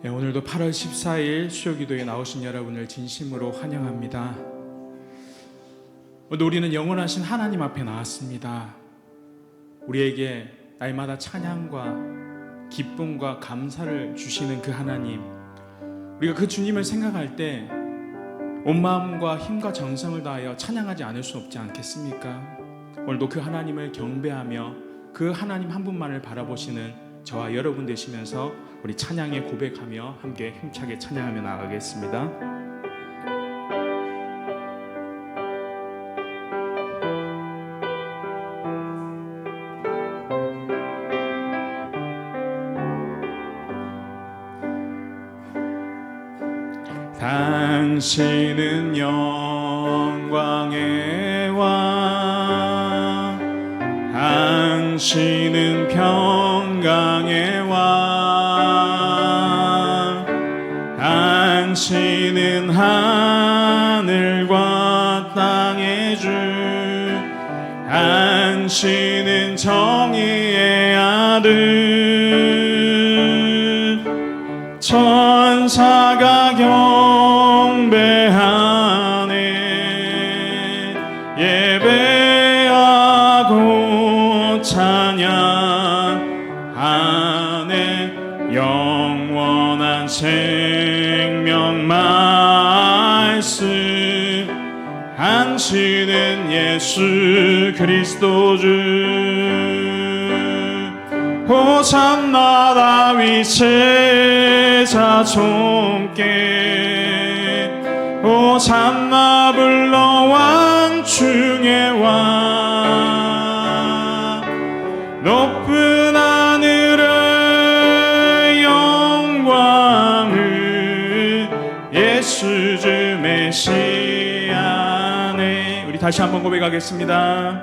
오늘도 8월 14일 수요기도에 나오신 여러분을 진심으로 환영합니다. 오늘 우리는 영원하신 하나님 앞에 나왔습니다. 우리에게 날마다 찬양과 기쁨과 감사를 주시는 그 하나님, 우리가 그 주님을 생각할 때 온 마음과 힘과 정성을 다하여 찬양하지 않을 수 없지 않겠습니까? 오늘도 그 하나님을 경배하며 그 하나님 한 분만을 바라보시는 저와 여러분 되시면서 우리 찬양에 고백하며 함께 힘차게 찬양하며 나가겠습니다. 당신은 영광의 왕, 당신은 평강의 왕, 당신은 하늘과 땅의 주, 당신은 정의의 아들, 천사가 경배하네, 예배하고 찬양하네. 영원한 생명 말씀, 당신은 예수 그리스도 주. 호산나 다윗의 자손께, 호산나 불러 왕 중의 왕. 높은 하늘의 영광을 예수 주 메시아네. 우리 다시 한번 고백하겠습니다.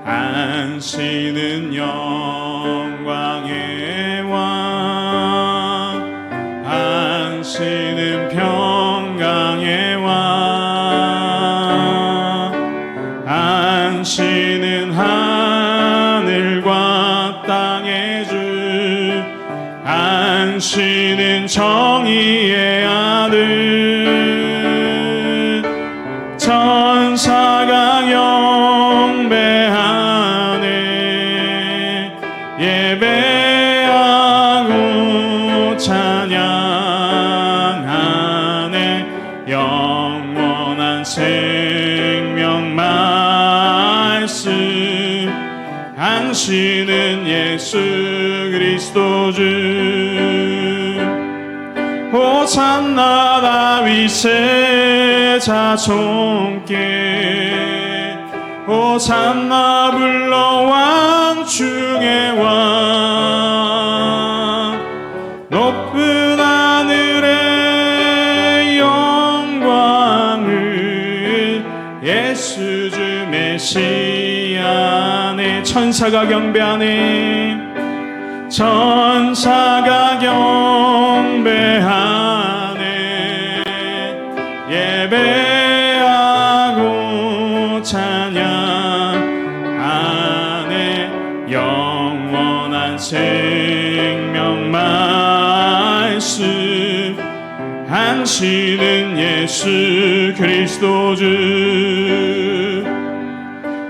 당신은 영광의 왕, 당신은 평강의 왕, 당신은 하늘과 땅의 주, 당신은 정의의 아들, 천사가 경배하네, 예배하고 찬양하네. 영원한 생명 말씀, 당신은 예수 그리스도 주. 호산나 다윗의 자손께, 호산나 불러 왕 중의 왕. 높은 하늘의 영광을 예수 주 메시아네. 천사가 경배하네, 천사가 경배하네, 예배하고 찬양하네. 영원한 생명 말씀, 당신은 예수 그리스도 주.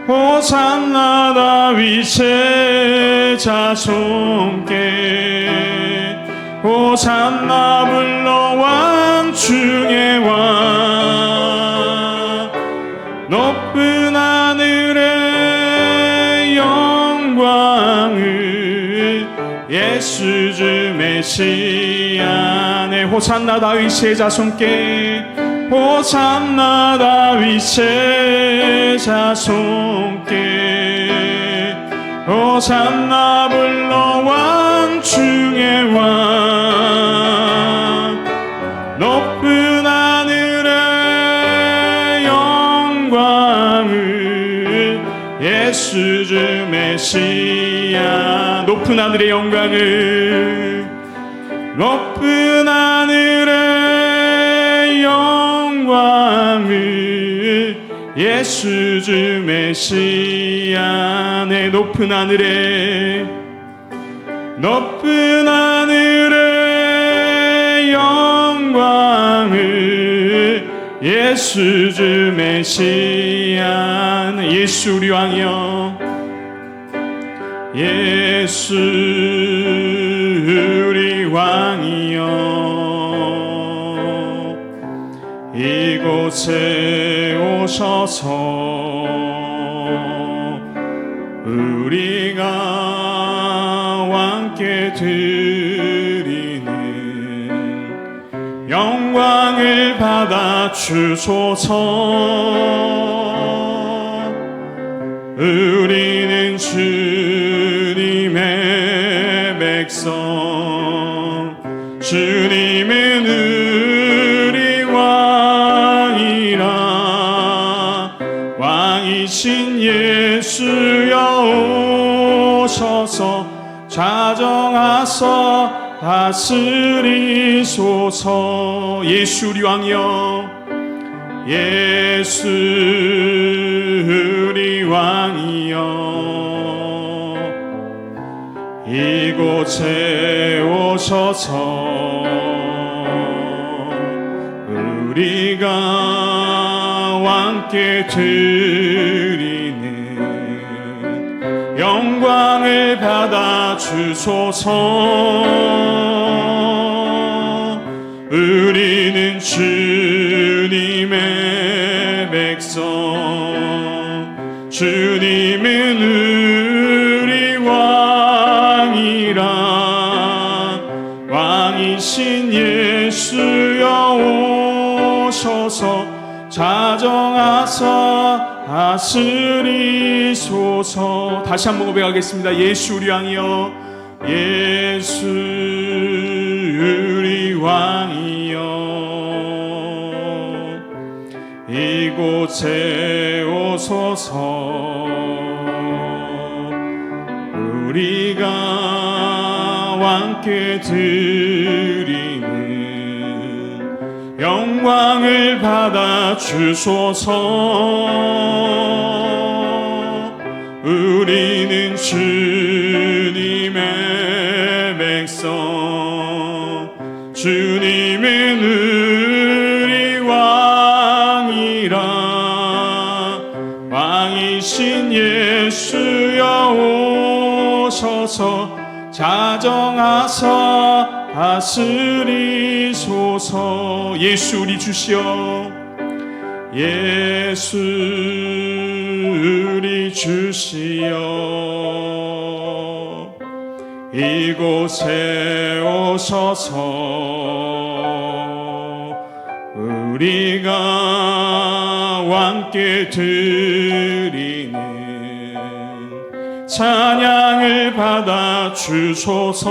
호산나 다윗의 자손께, 호산나 불러 왕 중의 왕. 높은 하늘의 영광을 예수 주 메시아네. 호산나 다윗의 자손께, 호산나 다윗의 자손께, 호산나 불러 왕 중의 왕. 높은 하늘의 영광을 예수 주 메시아. 높은 하늘의 영광을, 높은 하늘의 영광을 예수 주 메시아. 내 높은 하늘에, 높은 하늘에 예수 주 메시아 예수 우리 왕이여 예수 우리 왕이여 이곳에 오셔서 우리가 왕께 드리는 영광을 받아 주소서. 우리는 주님의 백성 주님은 우리 왕이라 왕이신 예수여 오셔서 자정하사 다스리소서. 예수 우리 왕이여 예수 우리 왕이여 이곳에 오셔서 우리가 왕께 드리는 영광을 받아 주소서. 우리는 주님의 백성 주님은 우리 왕이라 왕이신 예수여 오셔서 자정하사 다스리소서. 다시 한번 고백하겠습니다. 예수 우리 왕이여 예수 우리 왕이여 이곳에 오소서. 우리가 왕께 드리는 영광을 받아 주소서. 우리는 주님의 백성 주님은 우리 왕이라 왕이신 예수여 오셔서 자정하사 다스리소서. 예수 우리 주시여 예수 우리 주시여 이곳에 오셔서 우리가 왕께 드리는 찬양을 받아 주소서.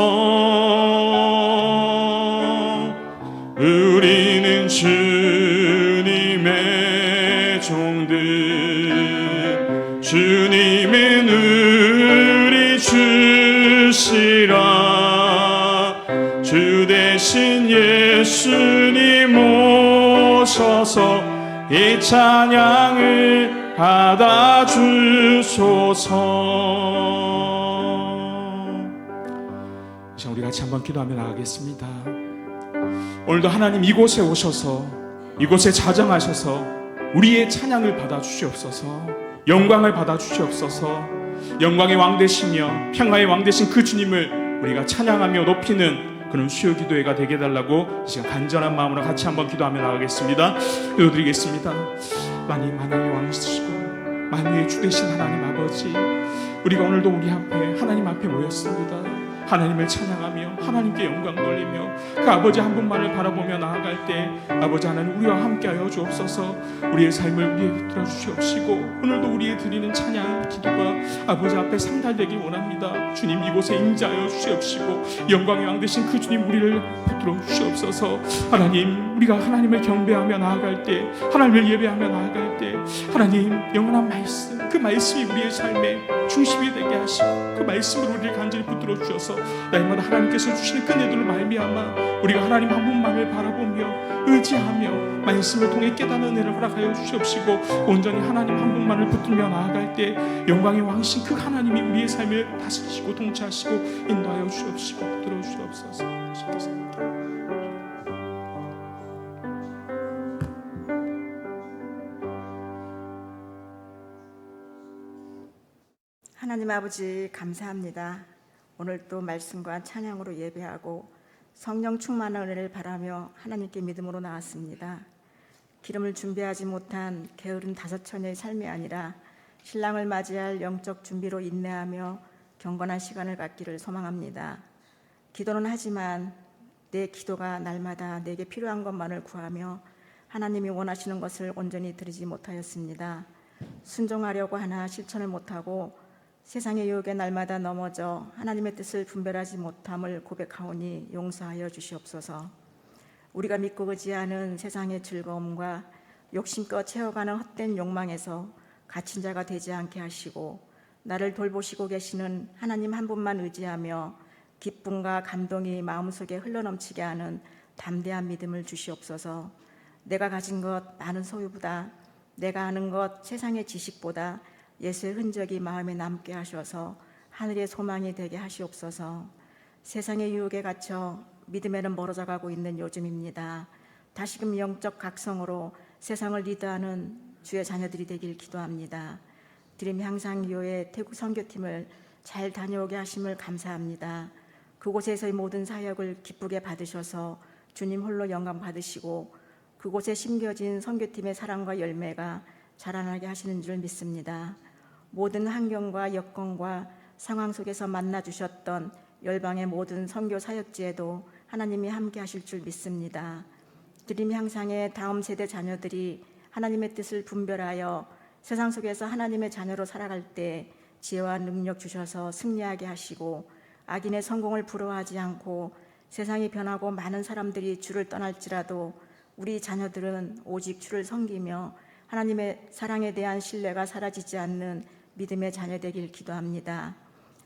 우리는 주님의 종들 주님은 우리 주시라. 주 대신 예수님 오셔서 이 찬양을 받아 주소서. 자, 우리 같이 한번 기도하며 나가겠습니다. 오늘도 하나님 이곳에 오셔서 이곳에 자정하셔서 우리의 찬양을 받아 주시옵소서. 영광을 받아 주시옵소서. 영광의 왕 되시며 평화의 왕 되신 그 주님을 우리가 찬양하며 높이는 그런 수요 기도회가 되게 해달라고 이 시간 간절한 마음으로 같이 한번 기도하며 나가겠습니다. 기도드리겠습니다. 하나님의 왕이시고 만유의 주 되신 하나님 아버지, 우리가 오늘도 우리 앞에 하나님 앞에 모였습니다. 하나님을 찬양하며 하나님께 영광 돌리며 그 아버지 한 분만을 바라보며 나아갈 때 아버지 하나님 우리와 함께하여 주옵소서. 우리의 삶을 우리에게 들어주시옵시고 오늘도 우리의 드리는 찬양 기도가 아버지 앞에 상달되기 원합니다. 주님 이곳에 임재하여 주시옵시고 영광의 왕 되신 그 주님 우리를 붙들어 주시옵소서. 하나님 우리가 하나님을 경배하며 나아갈 때 하나님을 예배하며 나아갈 때 하나님 영원한 말씀 그 말씀이 우리의 삶의 중심이 되게 하시고 그 말씀으로 우리를 간절히 붙들어 주셔서 날마다 하나님께서 주시는 끈내들로 말미암아 우리가 하나님 한 분만을 바라보며 의지하며 말씀을 통해 깨닫는 은혜를 허락하여 주시옵시고 온전히 하나님 한 분만을 붙들며 나아갈 때 영광의 왕이신 그 하나님이 우리의 삶을 다스리시고 통치하시고 인도하여 주시옵시고 붙들어 주시옵소서. 하나님 아버지 감사합니다. 오늘 또 말씀과 찬양으로 예배하고 성령 충만한 은혜를 바라며 하나님께 믿음으로 나왔습니다. 기름을 준비하지 못한 게으른 다섯 처녀의 삶이 아니라 신랑을 맞이할 영적 준비로 인내하며 경건한 시간을 갖기를 소망합니다. 기도는 하지만 내 기도가 날마다 내게 필요한 것만을 구하며 하나님이 원하시는 것을 온전히 드리지 못하였습니다. 순종하려고 하나 실천을 못하고 세상의 유혹에 날마다 넘어져 하나님의 뜻을 분별하지 못함을 고백하오니 용서하여 주시옵소서. 우리가 믿고 의지하는 세상의 즐거움과 욕심껏 채워가는 헛된 욕망에서 갇힌 자가 되지 않게 하시고 나를 돌보시고 계시는 하나님 한 분만 의지하며 기쁨과 감동이 마음속에 흘러넘치게 하는 담대한 믿음을 주시옵소서. 내가 가진 것 많은 소유보다 내가 아는 것 세상의 지식보다 예수의 흔적이 마음에 남게 하셔서 하늘의 소망이 되게 하시옵소서. 세상의 유혹에 갇혀 믿음에는 멀어져 가고 있는 요즘입니다. 다시금 영적 각성으로 세상을 리드하는 주의 자녀들이 되길 기도합니다. 드림 향상교회 태국 선교팀을 잘 다녀오게 하심을 감사합니다. 그곳에서의 모든 사역을 기쁘게 받으셔서 주님 홀로 영광 받으시고 그곳에 심겨진 선교팀의 사랑과 열매가 자라나게 하시는 줄 믿습니다. 모든 환경과 여건과 상황 속에서 만나주셨던 열방의 모든 선교 사역지에도 하나님이 함께 하실 줄 믿습니다. 드림 향상의 다음 세대 자녀들이 하나님의 뜻을 분별하여 세상 속에서 하나님의 자녀로 살아갈 때 지혜와 능력 주셔서 승리하게 하시고 악인의 성공을 부러워하지 않고 세상이 변하고 많은 사람들이 주를 떠날지라도 우리 자녀들은 오직 주를 섬기며 하나님의 사랑에 대한 신뢰가 사라지지 않는 믿음의 자녀 되길 기도합니다.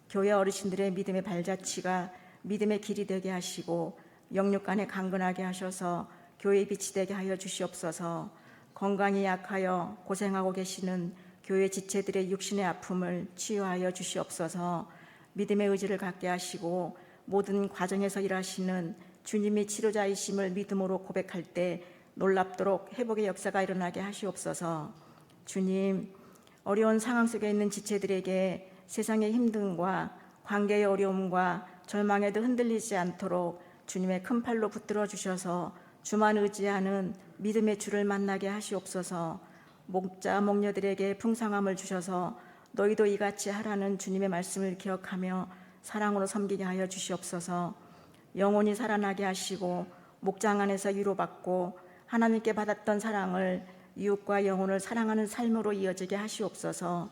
교회 어르신들의 믿음의 발자취가 믿음의 길이 되게 하시고 영육간에 강건하게 하셔서 교회의 빛이 되게 하여 주시옵소서. 건강이 약하여 고생하고 계시는 교회 지체들의 육신의 아픔을 치유하여 주시옵소서. 믿음의 의지를 갖게 하시고 모든 과정에서 일하시는 주님이 치료자이심을 믿음으로 고백할 때 놀랍도록 회복의 역사가 일어나게 하시옵소서. 주님, 어려운 상황 속에 있는 지체들에게 세상의 힘듦과 관계의 어려움과 절망에도 흔들리지 않도록 주님의 큰 팔로 붙들어 주셔서 주만 의지하는 믿음의 주를 만나게 하시옵소서. 목자 목녀들에게 풍성함을 주셔서 너희도 이같이 하라는 주님의 말씀을 기억하며 사랑으로 섬기게 하여 주시옵소서. 영혼이 살아나게 하시고 목장 안에서 위로받고 하나님께 받았던 사랑을 이웃과 영혼을 사랑하는 삶으로 이어지게 하시옵소서.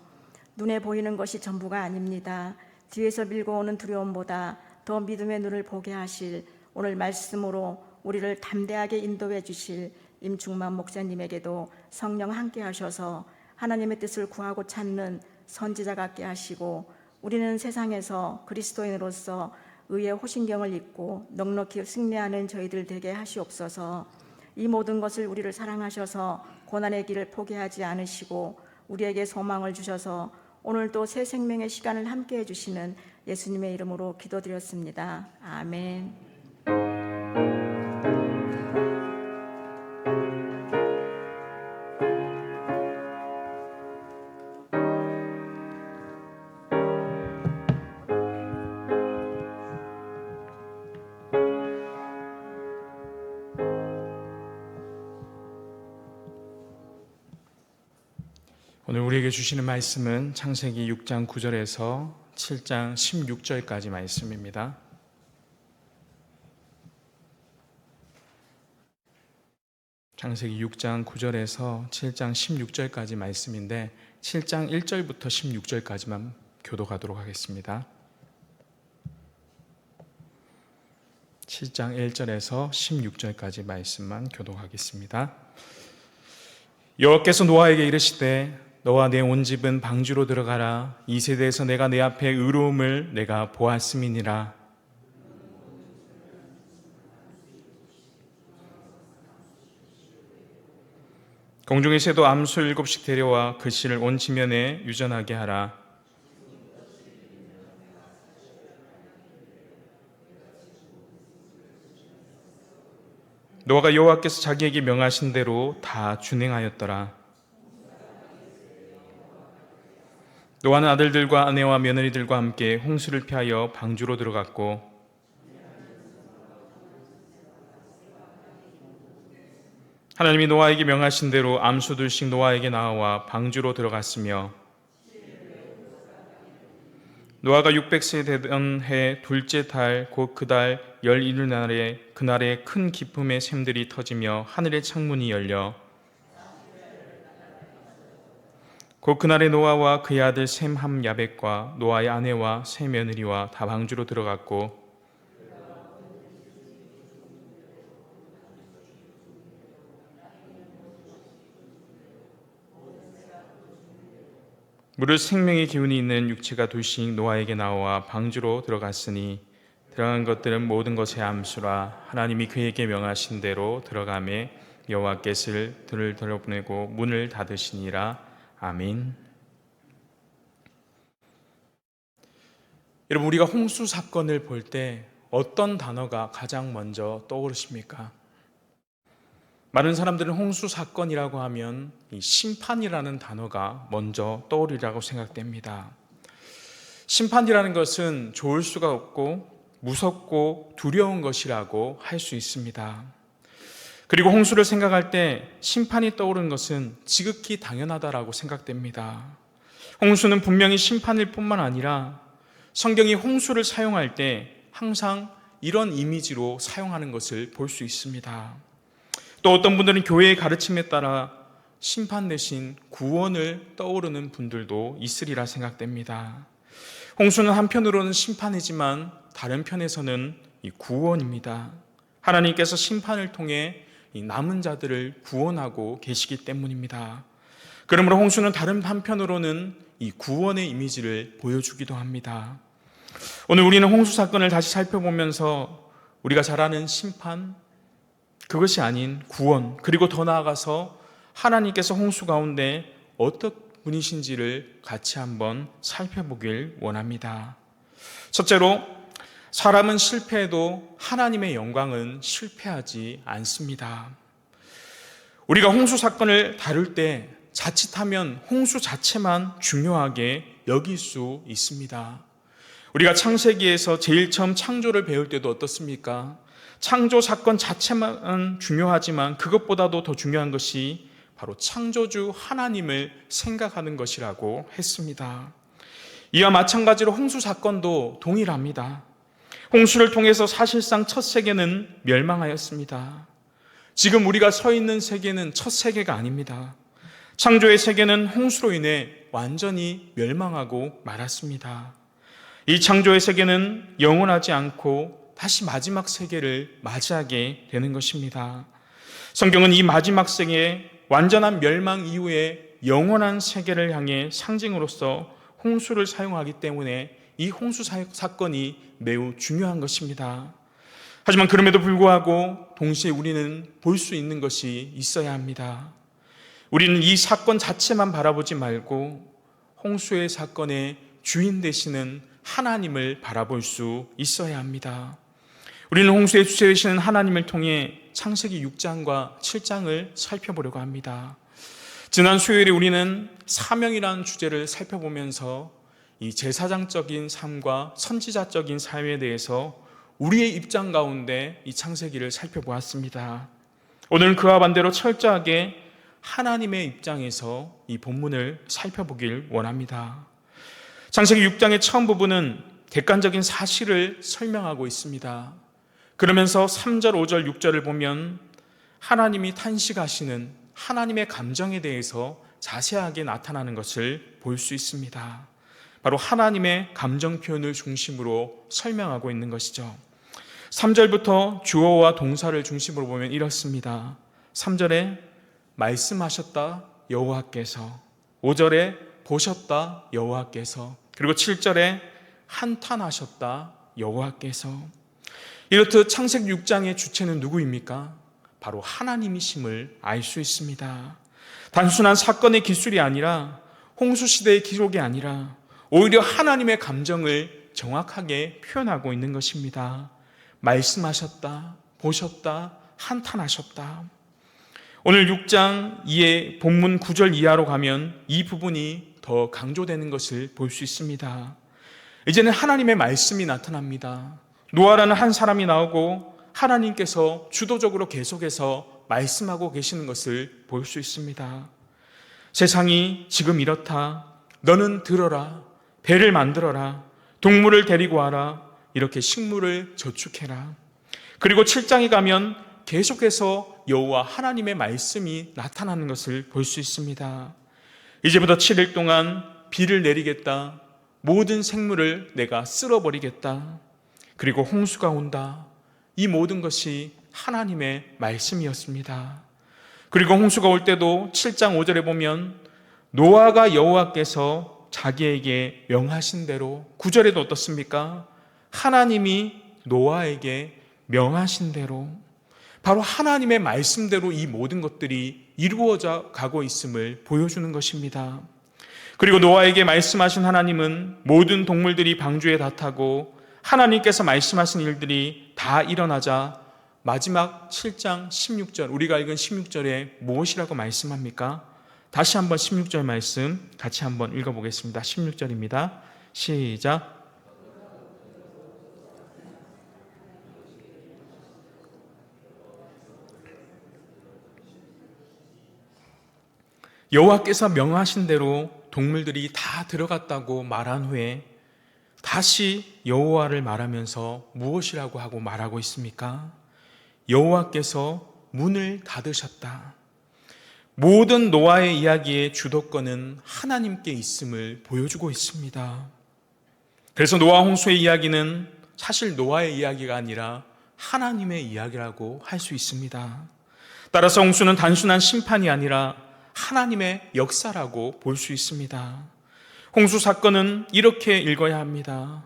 눈에 보이는 것이 전부가 아닙니다. 뒤에서 밀고 오는 두려움보다 더 믿음의 눈을 보게 하실 오늘 말씀으로 우리를 담대하게 인도해 주실 임충만 목사님에게도 성령 함께 하셔서 하나님의 뜻을 구하고 찾는 선지자 같게 하시고 우리는 세상에서 그리스도인으로서 의의 호신경을 입고 넉넉히 승리하는 저희들 되게 하시옵소서. 이 모든 것을 우리를 사랑하셔서 고난의 길을 포기하지 않으시고 우리에게 소망을 주셔서 오늘도 새 생명의 시간을 함께 해주시는 예수님의 이름으로 기도드렸습니다. 아멘. 오늘 우리에게 주시는 말씀은 창세기 6장 9절에서 7장 16절까지 말씀입니다. 창세기 6장 9절에서 7장 16절까지 말씀인데 7장 1절부터 16절까지만 교독하도록 하겠습니다. 7장 1절에서 16절까지 말씀만 교독하겠습니다. 여호와께서 노아에게 이르시되 너와 내 온 집은 방주로 들어가라. 이 세대에서 내가 내 앞에 의로움을 내가 보았음이니라. 공중의 새도 암소 7씩 데려와 그 씨를 온 지면에 유전하게 하라. 노아가 여호와께서 자기에게 명하신 대로 다 준행하였더라. 노아는 아들들과 아내와 며느리들과 함께 홍수를 피하여 방주로 들어갔고 하나님이 노아에게 명하신 대로 암소들씩 노아에게 나와 방주로 들어갔으며 노아가 600세 되던 해 둘째 달 곧 그 달 11날에 그날에 큰 기쁨의 샘들이 터지며 하늘의 창문이 열려 곧 그날에 노아와 그의 아들 셈 함 야벳과 노아의 아내와 세 며느리와 다 방주로 들어갔고 물을 생명의 기운이 있는 육체가 둘씩 노아에게 나와 방주로 들어갔으니 들어간 것들은 모든 것의 암수라. 하나님이 그에게 명하신 대로 들어가매 여호와께서 들을 돌려보내고 문을 닫으시니라. 아멘. 여러분, 우리가 홍수 사건을 볼 때 어떤 단어가 가장 먼저 떠오르십니까? 많은 사람들은 홍수 사건이라고 하면 이 심판이라는 단어가 먼저 떠오르리라고 생각됩니다. 심판이라는 것은 좋을 수가 없고 무섭고 두려운 것이라고 할 수 있습니다. 그리고 홍수를 생각할 때 심판이 떠오르는 것은 지극히 당연하다라고 생각됩니다. 홍수는 분명히 심판일 뿐만 아니라 성경이 홍수를 사용할 때 항상 이런 이미지로 사용하는 것을 볼 수 있습니다. 또 어떤 분들은 교회의 가르침에 따라 심판 대신 구원을 떠오르는 분들도 있으리라 생각됩니다. 홍수는 한편으로는 심판이지만 다른 편에서는 이 구원입니다. 하나님께서 심판을 통해 이 남은 자들을 구원하고 계시기 때문입니다. 그러므로 홍수는 다른 한편으로는 이 구원의 이미지를 보여주기도 합니다. 오늘 우리는 홍수 사건을 다시 살펴보면서 우리가 잘 아는 심판, 그것이 아닌 구원, 그리고 더 나아가서 하나님께서 홍수 가운데 어떤 분이신지를 같이 한번 살펴보길 원합니다. 첫째로, 사람은 실패해도 하나님의 영광은 실패하지 않습니다. 우리가 홍수 사건을 다룰 때 자칫하면 홍수 자체만 중요하게 여길 수 있습니다. 우리가 창세기에서 제일 처음 창조를 배울 때도 어떻습니까? 창조 사건 자체만 중요하지만 그것보다도 더 중요한 것이 바로 창조주 하나님을 생각하는 것이라고 했습니다. 이와 마찬가지로 홍수 사건도 동일합니다. 홍수를 통해서 사실상 첫 세계는 멸망하였습니다. 지금 우리가 서 있는 세계는 첫 세계가 아닙니다. 창조의 세계는 홍수로 인해 완전히 멸망하고 말았습니다. 이 창조의 세계는 영원하지 않고 다시 마지막 세계를 맞이하게 되는 것입니다. 성경은 이 마지막 세계의 완전한 멸망 이후에 영원한 세계를 향해 상징으로서 홍수를 사용하기 때문에 이 홍수 사건이 매우 중요한 것입니다. 하지만 그럼에도 불구하고 동시에 우리는 볼 수 있는 것이 있어야 합니다. 우리는 이 사건 자체만 바라보지 말고 홍수의 사건의 주인 되시는 하나님을 바라볼 수 있어야 합니다. 우리는 홍수의 주체 되시는 하나님을 통해 창세기 6장과 7장을 살펴보려고 합니다. 지난 수요일에 우리는 사명이라는 주제를 살펴보면서 이 제사장적인 삶과 선지자적인 삶에 대해서 우리의 입장 가운데 이 창세기를 살펴보았습니다. 오늘은 그와 반대로 철저하게 하나님의 입장에서 이 본문을 살펴보길 원합니다. 창세기 6장의 처음 부분은 객관적인 사실을 설명하고 있습니다. 그러면서 3절, 5절, 6절을 보면 하나님이 탄식하시는 하나님의 감정에 대해서 자세하게 나타나는 것을 볼 수 있습니다. 바로 하나님의 감정 표현을 중심으로 설명하고 있는 것이죠. 3절부터 주어와 동사를 중심으로 보면 이렇습니다. 3절에 말씀하셨다 여호와께서, 5절에 보셨다 여호와께서, 그리고 7절에 한탄하셨다 여호와께서. 이렇듯 창세기 6장의 주체는 누구입니까? 바로 하나님이심을 알 수 있습니다. 단순한 사건의 기술이 아니라 홍수시대의 기록이 아니라 오히려 하나님의 감정을 정확하게 표현하고 있는 것입니다. 말씀하셨다, 보셨다, 한탄하셨다. 오늘 6장 2의 본문 9절 이하로 가면 이 부분이 더 강조되는 것을 볼 수 있습니다. 이제는 하나님의 말씀이 나타납니다. 노아라는 한 사람이 나오고 하나님께서 주도적으로 계속해서 말씀하고 계시는 것을 볼 수 있습니다. 세상이 지금 이렇다. 너는 들어라. 배를 만들어라. 동물을 데리고 와라. 이렇게 식물을 저축해라. 그리고 7장에 가면 계속해서 여호와 하나님의 말씀이 나타나는 것을 볼 수 있습니다. 이제부터 7일 동안 비를 내리겠다. 모든 생물을 내가 쓸어버리겠다. 그리고 홍수가 온다. 이 모든 것이 하나님의 말씀이었습니다. 그리고 홍수가 올 때도 7장 5절에 보면 노아가 여호와께서 자기에게 명하신 대로, 9절에도 어떻습니까? 하나님이 노아에게 명하신 대로, 바로 하나님의 말씀대로 이 모든 것들이 이루어져 가고 있음을 보여주는 것입니다. 그리고 노아에게 말씀하신 하나님은 모든 동물들이 방주에 다 타고 하나님께서 말씀하신 일들이 다 일어나자 마지막 7장 16절, 우리가 읽은 16절에 무엇이라고 말씀합니까? 다시 한번 16절 말씀 같이 한번 읽어보겠습니다. 16절입니다. 시작. 여호와께서 명하신 대로 동물들이 다 들어갔다고 말한 후에 다시 여호와를 말하면서 무엇이라고 하고 말하고 있습니까? 여호와께서 문을 닫으셨다. 모든 노아의 이야기의 주도권은 하나님께 있음을 보여주고 있습니다. 그래서 노아 홍수의 이야기는 사실 노아의 이야기가 아니라 하나님의 이야기라고 할 수 있습니다. 따라서 홍수는 단순한 심판이 아니라 하나님의 역사라고 볼 수 있습니다. 홍수 사건은 이렇게 읽어야 합니다.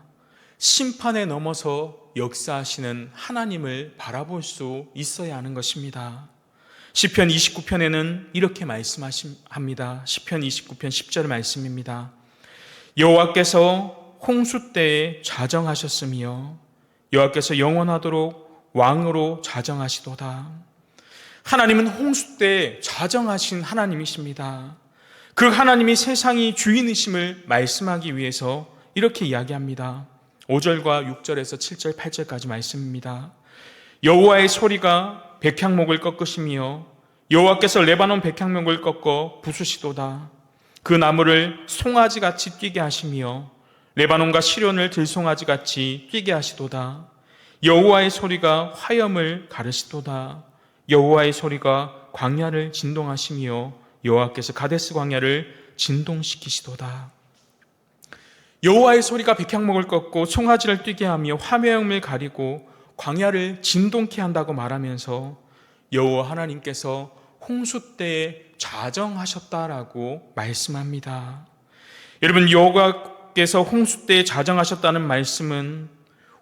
심판에 넘어서 역사하시는 하나님을 바라볼 수 있어야 하는 것입니다. 시편 29편에는 이렇게 말씀합니다. 시편 29편 10절 말씀입니다. 여호와께서 홍수 때에 좌정하셨으며 여호와께서 영원하도록 왕으로 좌정하시도다. 하나님은 홍수 때 좌정하신 하나님이십니다. 그 하나님이 세상이 주인이심을 말씀하기 위해서 이렇게 이야기합니다. 5절과 6절에서 7절, 8절까지 말씀입니다. 여호와의 소리가 백향목을 꺾으시며 여호와께서 레바논 백향목을 꺾어 부수시도다. 그 나무를 송아지같이 뛰게 하시며 레바논과 시련을 들송아지같이 뛰게 하시도다. 여호와의 소리가 화염을 가르시도다. 여호와의 소리가 광야를 진동하시며 여호와께서 가데스 광야를 진동시키시도다. 여호와의 소리가 백향목을 꺾고 송아지를 뛰게 하며 화염을 가리고 광야를 진동케 한다고 말하면서 여호와 하나님께서 홍수 때에 좌정하셨다라고 말씀합니다. 여러분, 여호와께서 홍수 때에 좌정하셨다는 말씀은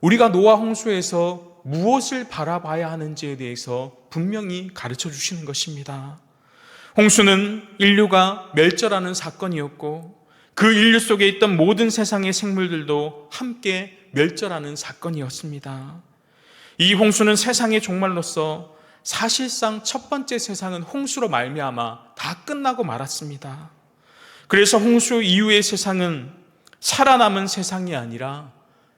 우리가 노아 홍수에서 무엇을 바라봐야 하는지에 대해서 분명히 가르쳐 주시는 것입니다. 홍수는 인류가 멸절하는 사건이었고 그 인류 속에 있던 모든 세상의 생물들도 함께 멸절하는 사건이었습니다. 이 홍수는 세상의 종말로서 사실상 첫 번째 세상은 홍수로 말미암아 다 끝나고 말았습니다. 그래서 홍수 이후의 세상은 살아남은 세상이 아니라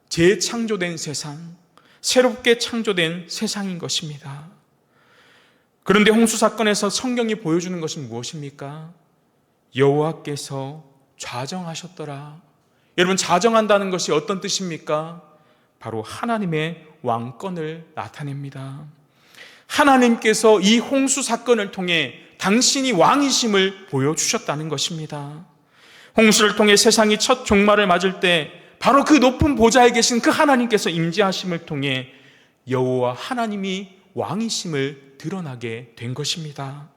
재창조된 세상, 새롭게 창조된 세상인 것입니다. 그런데 홍수 사건에서 성경이 보여주는 것은 무엇입니까? 여호와께서 좌정하셨더라. 여러분, 좌정한다는 것이 어떤 뜻입니까? 바로 하나님의 왕권을 나타냅니다. 하나님께서 이 홍수 사건을 통해 당신이 왕이심을 보여주셨다는 것입니다. 홍수를 통해 세상이 첫 종말을 맞을 때 바로 그 높은 보좌에 계신 그 하나님께서 임재하심을 통해 여호와 하나님이 왕이심을 드러나게 된 것입니다.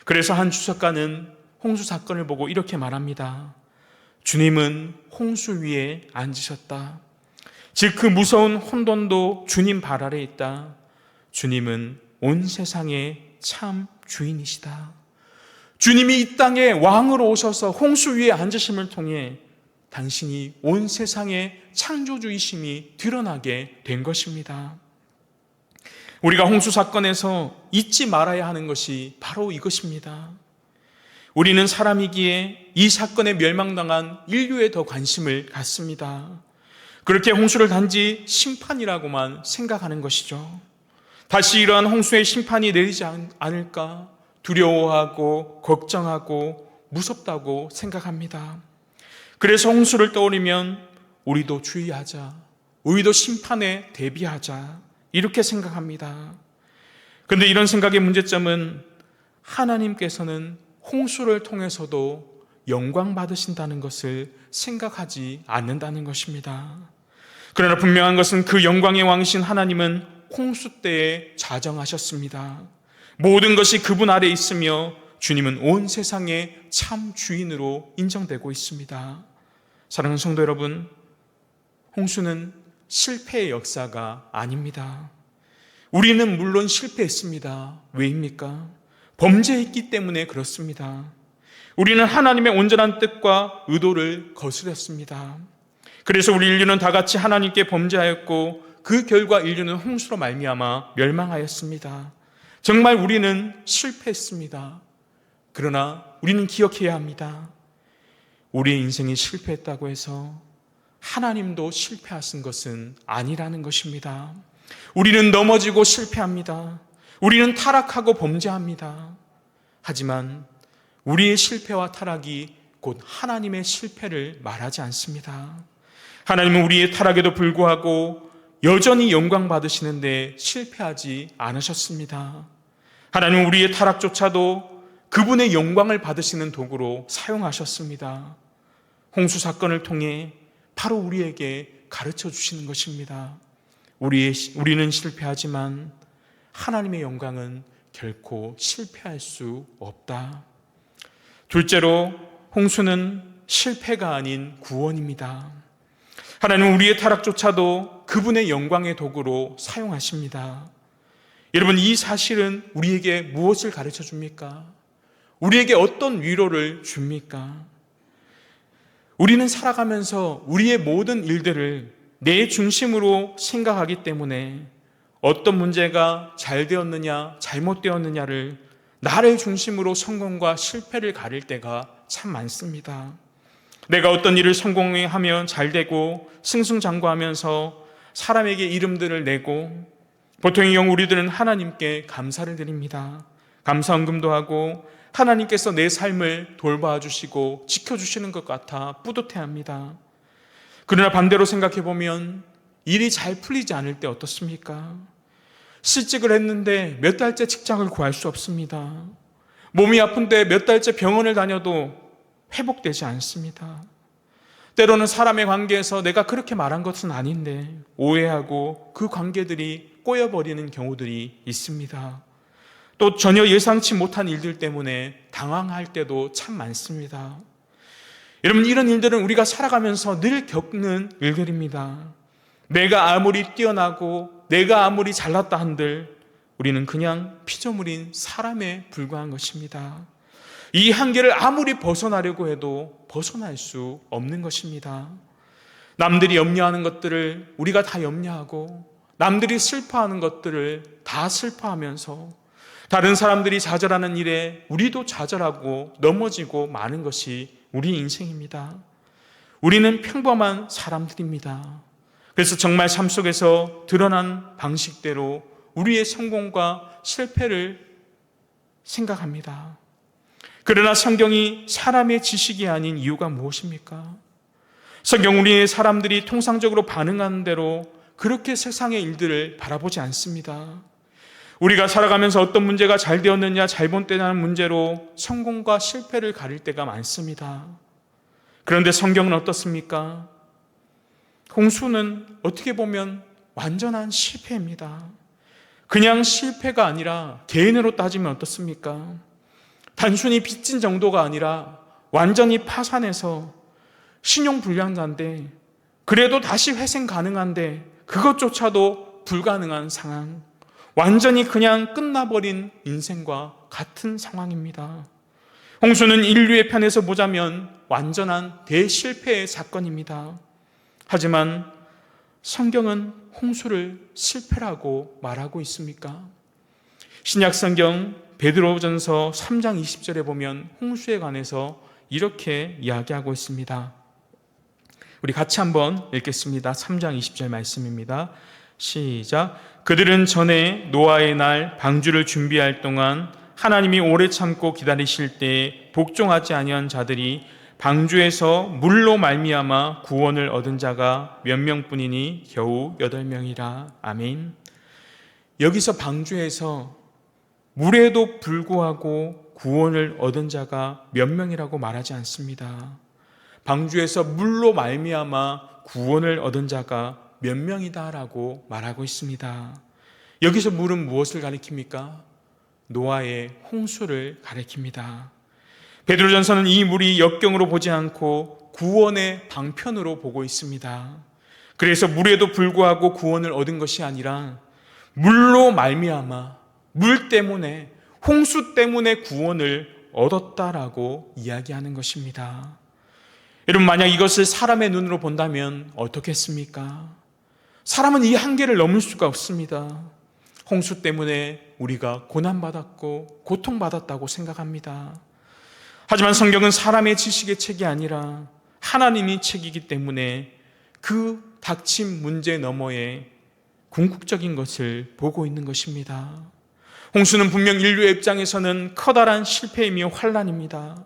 그래서 한 주석가는 홍수 사건을 보고 이렇게 말합니다. 주님은 홍수 위에 앉으셨다. 즉 그 무서운 혼돈도 주님 발 아래 있다. 주님은 온 세상의 참 주인이시다. 주님이 이 땅에 왕으로 오셔서 홍수 위에 앉으심을 통해 당신이 온 세상의 창조주이심이 드러나게 된 것입니다. 우리가 홍수 사건에서 잊지 말아야 하는 것이 바로 이것입니다. 우리는 사람이기에 이 사건에 멸망당한 인류에 더 관심을 갖습니다. 그렇게 홍수를 단지 심판이라고만 생각하는 것이죠. 다시 이러한 홍수의 심판이 내리지 않을까 두려워하고 걱정하고 무섭다고 생각합니다. 그래서 홍수를 떠올리면 우리도 주의하자, 우리도 심판에 대비하자 이렇게 생각합니다. 그런데 이런 생각의 문제점은 하나님께서는 홍수를 통해서도 영광 받으신다는 것을 생각하지 않는다는 것입니다. 그러나 분명한 것은 그 영광의 왕이신 하나님은 홍수 때에 자정하셨습니다. 모든 것이 그분 아래 있으며 주님은 온 세상의 참 주인으로 인정되고 있습니다. 사랑하는 성도 여러분, 홍수는 실패의 역사가 아닙니다. 우리는 물론 실패했습니다. 왜입니까? 범죄했기 때문에 그렇습니다. 우리는 하나님의 온전한 뜻과 의도를 거스렸습니다. 그래서 우리 인류는 다 같이 하나님께 범죄하였고 그 결과 인류는 홍수로 말미암아 멸망하였습니다. 정말 우리는 실패했습니다. 그러나 우리는 기억해야 합니다. 우리의 인생이 실패했다고 해서 하나님도 실패하신 것은 아니라는 것입니다. 우리는 넘어지고 실패합니다. 우리는 타락하고 범죄합니다. 하지만 우리의 실패와 타락이 곧 하나님의 실패를 말하지 않습니다. 하나님은 우리의 타락에도 불구하고 여전히 영광 받으시는데 실패하지 않으셨습니다. 하나님은 우리의 타락조차도 그분의 영광을 받으시는 도구로 사용하셨습니다. 홍수 사건을 통해 바로 우리에게 가르쳐 주시는 것입니다. 우리는 실패하지만 하나님의 영광은 결코 실패할 수 없다. 둘째로, 홍수는 실패가 아닌 구원입니다. 하나님은 우리의 타락조차도 그분의 영광의 도구로 사용하십니다. 여러분, 이 사실은 우리에게 무엇을 가르쳐 줍니까? 우리에게 어떤 위로를 줍니까? 우리는 살아가면서 우리의 모든 일들을 내 중심으로 생각하기 때문에 어떤 문제가 잘 되었느냐 잘못되었느냐를 나를 중심으로 성공과 실패를 가릴 때가 참 많습니다. 내가 어떤 일을 성공하면 잘 되고 승승장구하면서 사람에게 이름들을 내고, 보통의 경우 우리들은 하나님께 감사를 드립니다. 감사헌금도 하고 하나님께서 내 삶을 돌봐 주시고 지켜주시는 것 같아 뿌듯해합니다. 그러나 반대로 생각해 보면 일이 잘 풀리지 않을 때 어떻습니까? 실직을 했는데 몇 달째 직장을 구할 수 없습니다. 몸이 아픈데 몇 달째 병원을 다녀도 회복되지 않습니다. 때로는 사람의 관계에서 내가 그렇게 말한 것은 아닌데 오해하고 그 관계들이 꼬여버리는 경우들이 있습니다. 또 전혀 예상치 못한 일들 때문에 당황할 때도 참 많습니다. 여러분, 이런 일들은 우리가 살아가면서 늘 겪는 일들입니다. 내가 아무리 뛰어나고 내가 아무리 잘났다 한들 우리는 그냥 피조물인 사람에 불과한 것입니다. 이 한계를 아무리 벗어나려고 해도 벗어날 수 없는 것입니다. 남들이 염려하는 것들을 우리가 다 염려하고, 남들이 슬퍼하는 것들을 다 슬퍼하면서, 다른 사람들이 좌절하는 일에 우리도 좌절하고 넘어지고 마는 것이 우리 인생입니다. 우리는 평범한 사람들입니다. 그래서 정말 삶 속에서 드러난 방식대로 우리의 성공과 실패를 생각합니다. 그러나 성경이 사람의 지식이 아닌 이유가 무엇입니까? 성경 우리의 사람들이 통상적으로 반응하는 대로 그렇게 세상의 일들을 바라보지 않습니다. 우리가 살아가면서 어떤 문제가 잘 되었느냐 잘못되냐는 문제로 성공과 실패를 가릴 때가 많습니다. 그런데 성경은 어떻습니까? 홍수는 어떻게 보면 완전한 실패입니다. 그냥 실패가 아니라 개인으로 따지면 어떻습니까? 단순히 빚진 정도가 아니라 완전히 파산해서 신용불량자인데 그래도 다시 회생 가능한데 그것조차도 불가능한 상황, 완전히 그냥 끝나버린 인생과 같은 상황입니다. 홍수는 인류의 편에서 보자면 완전한 대실패의 사건입니다. 하지만 성경은 홍수를 실패라고 말하고 있습니까? 신약 성경 베드로전서 3장 20절에 보면 홍수에 관해서 이렇게 이야기하고 있습니다. 우리 같이 한번 읽겠습니다. 3장 20절 말씀입니다. 시작. 그들은 전에 노아의 날 방주를 준비할 동안 하나님이 오래 참고 기다리실 때에 복종하지 아니한 자들이 방주에서 물로 말미암아 구원을 얻은 자가 몇 명뿐이니 겨우 8명이라. 아멘. 여기서 방주에서 물에도 불구하고 구원을 얻은 자가 몇 명이라고 말하지 않습니다. 방주에서 물로 말미암아 구원을 얻은 자가 몇 명이다라고 말하고 있습니다. 여기서 물은 무엇을 가리킵니까? 노아의 홍수를 가리킵니다. 베드로전서는 이 물이 역경으로 보지 않고 구원의 방편으로 보고 있습니다. 그래서 물에도 불구하고 구원을 얻은 것이 아니라 물로 말미암아 물 때문에 홍수 때문에 구원을 얻었다라고 이야기하는 것입니다. 여러분, 만약 이것을 사람의 눈으로 본다면 어떻겠습니까? 사람은 이 한계를 넘을 수가 없습니다. 홍수 때문에 우리가 고난받았고 고통받았다고 생각합니다. 하지만 성경은 사람의 지식의 책이 아니라 하나님의 책이기 때문에 그 닥친 문제 너머에 궁극적인 것을 보고 있는 것입니다. 홍수는 분명 인류의 입장에서는 커다란 실패이며 환난입니다.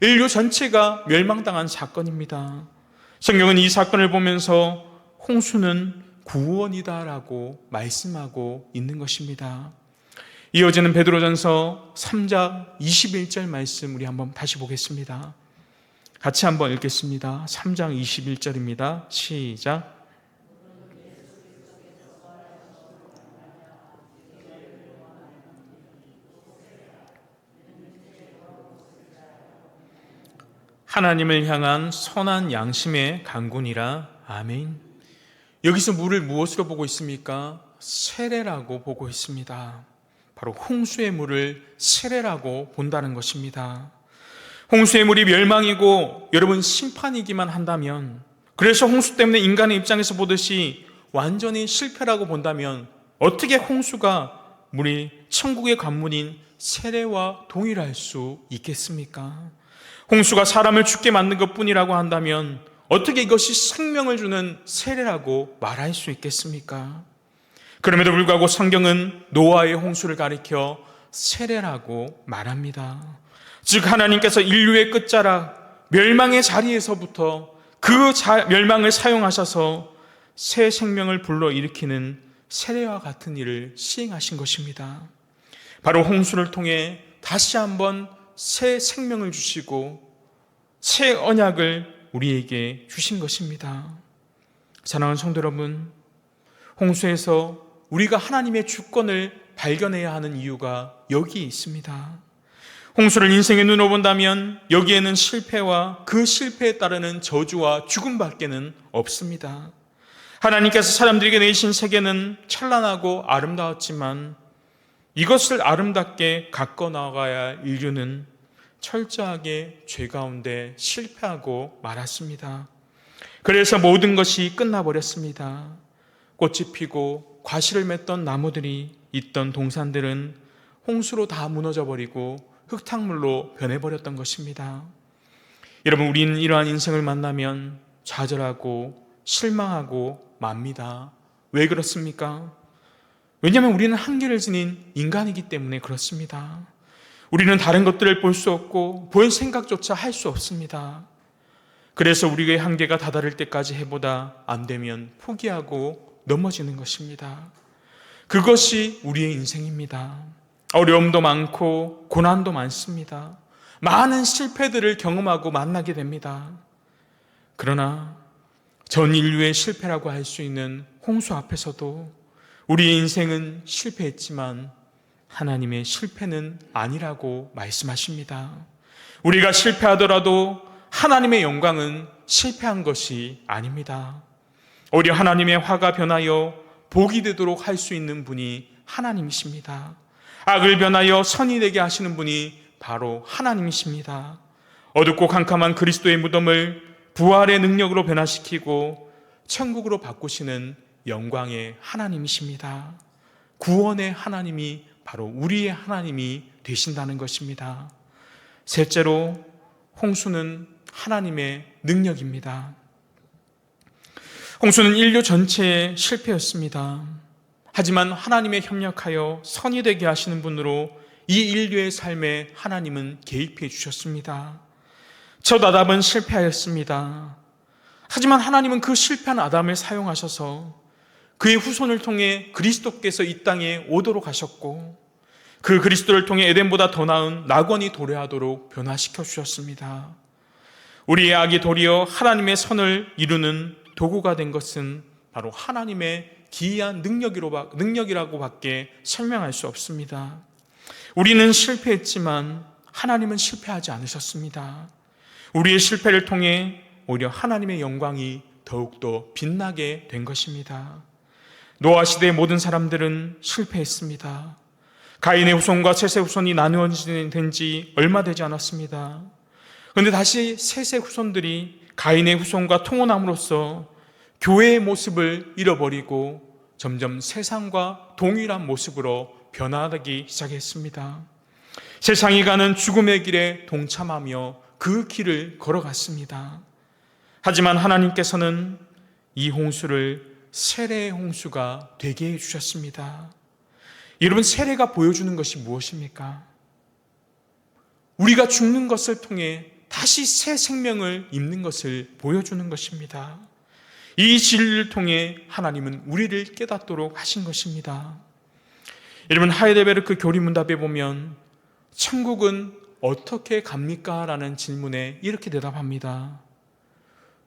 인류 전체가 멸망당한 사건입니다. 성경은 이 사건을 보면서 홍수는 구원이다라고 말씀하고 있는 것입니다. 이어지는 베드로전서 3장 21절 말씀 우리 한번 다시 보겠습니다. 같이 한번 읽겠습니다. 3장 21절입니다. 시작. 하나님을 향한 선한 양심의 강군이라. 아멘. 여기서 물을 무엇으로 보고 있습니까? 세례라고 보고 있습니다. 바로 홍수의 물을 세례라고 본다는 것입니다. 홍수의 물이 멸망이고 여러분 심판이기만 한다면, 그래서 홍수 때문에 인간의 입장에서 보듯이 완전히 실패라고 본다면 어떻게 홍수가 물이 천국의 관문인 세례와 동일할 수 있겠습니까? 홍수가 사람을 죽게 만든 것뿐이라고 한다면 어떻게 이것이 생명을 주는 세례라고 말할 수 있겠습니까? 그럼에도 불구하고 성경은 노아의 홍수를 가리켜 세례라고 말합니다. 즉 하나님께서 인류의 끝자락 멸망의 자리에서부터 그 멸망을 사용하셔서 새 생명을 불러일으키는 세례와 같은 일을 시행하신 것입니다. 바로 홍수를 통해 다시 한번 새 생명을 주시고 새 언약을 우리에게 주신 것입니다. 사랑하는 성도 여러분, 홍수에서 우리가 하나님의 주권을 발견해야 하는 이유가 여기에 있습니다. 홍수를 인생의 눈으로 본다면 여기에는 실패와 그 실패에 따르는 저주와 죽음밖에는 없습니다. 하나님께서 사람들에게 내신 세계는 찬란하고 아름다웠지만 이것을 아름답게 가꿔 나가야 할 인류는 철저하게 죄 가운데 실패하고 말았습니다. 그래서 모든 것이 끝나버렸습니다. 꽃이 피고 과실을 맺던 나무들이 있던 동산들은 홍수로 다 무너져버리고 흙탕물로 변해버렸던 것입니다. 여러분, 우리는 이러한 인생을 만나면 좌절하고 실망하고 맙니다. 왜 그렇습니까? 왜냐하면 우리는 한계를 지닌 인간이기 때문에 그렇습니다. 우리는 다른 것들을 볼 수 없고 볼 생각조차 할 수 없습니다. 그래서 우리의 한계가 다다를 때까지 해보다 안 되면 포기하고 넘어지는 것입니다. 그것이 우리의 인생입니다. 어려움도 많고 고난도 많습니다. 많은 실패들을 경험하고 만나게 됩니다. 그러나 전 인류의 실패라고 할 수 있는 홍수 앞에서도 우리의 인생은 실패했지만 하나님의 실패는 아니라고 말씀하십니다. 우리가 실패하더라도 하나님의 영광은 실패한 것이 아닙니다. 오히려 하나님의 화가 변하여 복이 되도록 할 수 있는 분이 하나님이십니다. 악을 변하여 선이 되게 하시는 분이 바로 하나님이십니다. 어둡고 캄캄한 그리스도의 무덤을 부활의 능력으로 변화시키고 천국으로 바꾸시는 영광의 하나님이십니다. 구원의 하나님이 바로 우리의 하나님이 되신다는 것입니다. 셋째로, 홍수는 하나님의 능력입니다. 홍수는 인류 전체의 실패였습니다. 하지만 하나님의 협력하여 선이 되게 하시는 분으로 이 인류의 삶에 하나님은 개입해 주셨습니다. 첫 아담은 실패하였습니다. 하지만 하나님은 그 실패한 아담을 사용하셔서 그의 후손을 통해 그리스도께서 이 땅에 오도록 하셨고, 그 그리스도를 통해 에덴보다 더 나은 낙원이 도래하도록 변화시켜 주셨습니다. 우리의 악이 도리어 하나님의 선을 이루는 도구가 된 것은 바로 하나님의 기이한 능력이라고밖에 설명할 수 없습니다. 우리는 실패했지만 하나님은 실패하지 않으셨습니다. 우리의 실패를 통해 오히려 하나님의 영광이 더욱더 빛나게 된 것입니다. 노아 시대의 모든 사람들은 실패했습니다. 가인의 후손과 셋의 후손이 나누어진 지 얼마 되지 않았습니다. 그런데 다시 셋의 후손들이 가인의 후손과 통혼함으로써 교회의 모습을 잃어버리고 점점 세상과 동일한 모습으로 변화하기 시작했습니다. 세상이 가는 죽음의 길에 동참하며 그 길을 걸어갔습니다. 하지만 하나님께서는 이 홍수를 세례의 홍수가 되게 해주셨습니다. 여러분, 세례가 보여주는 것이 무엇입니까? 우리가 죽는 것을 통해 다시 새 생명을 입는 것을 보여주는 것입니다. 이 진리를 통해 하나님은 우리를 깨닫도록 하신 것입니다. 여러분, 하이델베르크 교리문답에 보면 천국은 어떻게 갑니까? 라는 질문에 이렇게 대답합니다.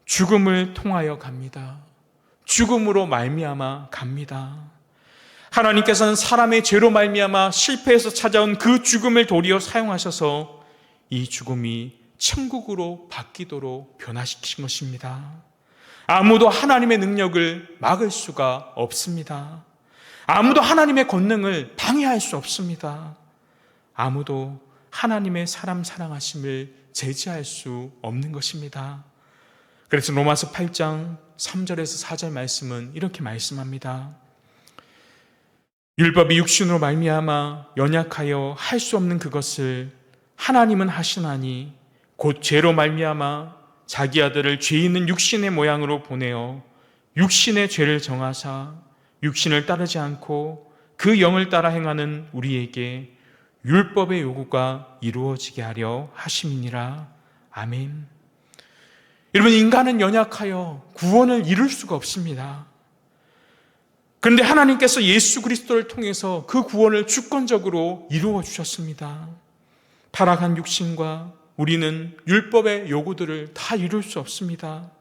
죽음을 통하여 갑니다. 죽음으로 말미암아 갑니다. 하나님께서는 사람의 죄로 말미암아 실패해서 찾아온 그 죽음을 도리어 사용하셔서 이 죽음이 천국으로 바뀌도록 변화시킨 것입니다. 아무도 하나님의 능력을 막을 수가 없습니다. 아무도 하나님의 권능을 방해할 수 없습니다. 아무도 하나님의 사람 사랑하심을 제지할 수 없는 것입니다. 그래서 로마서 8장 3절에서 4절 말씀은 이렇게 말씀합니다. 율법이 육신으로 말미암아 연약하여 할 수 없는 그것을 하나님은 하시나니 곧 죄로 말미암아 자기 아들을 죄 있는 육신의 모양으로 보내어 육신의 죄를 정하사 육신을 따르지 않고 그 영을 따라 행하는 우리에게 율법의 요구가 이루어지게 하려 하심이니라. 아멘. 여러분, 인간은 연약하여 구원을 이룰 수가 없습니다. 그런데 하나님께서 예수 그리스도를 통해서 그 구원을 주권적으로 이루어 주셨습니다. 타락한 육신과 우리는 율법의 요구들을 다 이룰 수 없습니다.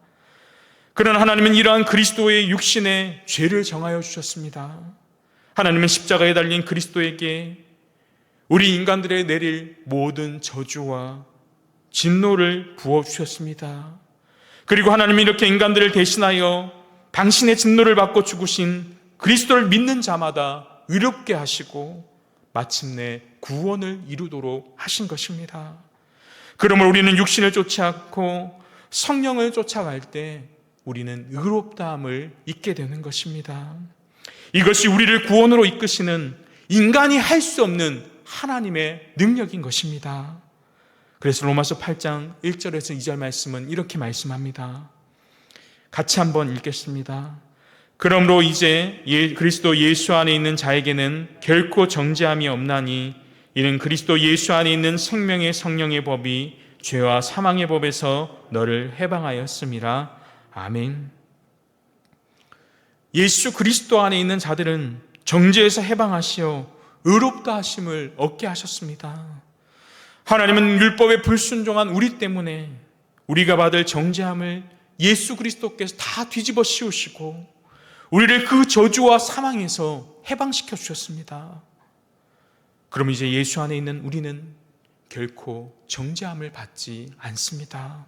그러나 하나님은 이러한 그리스도의 육신의 죄를 정하여 주셨습니다. 하나님은 십자가에 달린 그리스도에게 우리 인간들에 내릴 모든 저주와 진노를 부어주셨습니다. 그리고 하나님은 이렇게 인간들을 대신하여 당신의 진노를 받고 죽으신 그리스도를 믿는 자마다 의롭게 하시고 마침내 구원을 이루도록 하신 것입니다. 그러므로 우리는 육신을 쫓아가고 성령을 쫓아갈 때 우리는 의롭다함을 잊게 되는 것입니다. 이것이 우리를 구원으로 이끄시는 인간이 할 수 없는 하나님의 능력인 것입니다. 그래서 로마서 8장 1절에서 2절 말씀은 이렇게 말씀합니다. 같이 한번 읽겠습니다. 그러므로 이제 그리스도 예수 안에 있는 자에게는 결코 정죄함이 없나니 이는 그리스도 예수 안에 있는 생명의 성령의 법이 죄와 사망의 법에서 너를 해방하였음이라. 아멘. 예수 그리스도 안에 있는 자들은 정죄에서 해방하시어 의롭다 하심을 얻게 하셨습니다. 하나님은 율법에 불순종한 우리 때문에 우리가 받을 정죄함을 예수 그리스도께서 다 뒤집어 씌우시고 우리를 그 저주와 사망에서 해방시켜 주셨습니다. 그럼 이제 예수 안에 있는 우리는 결코 정죄함을 받지 않습니다.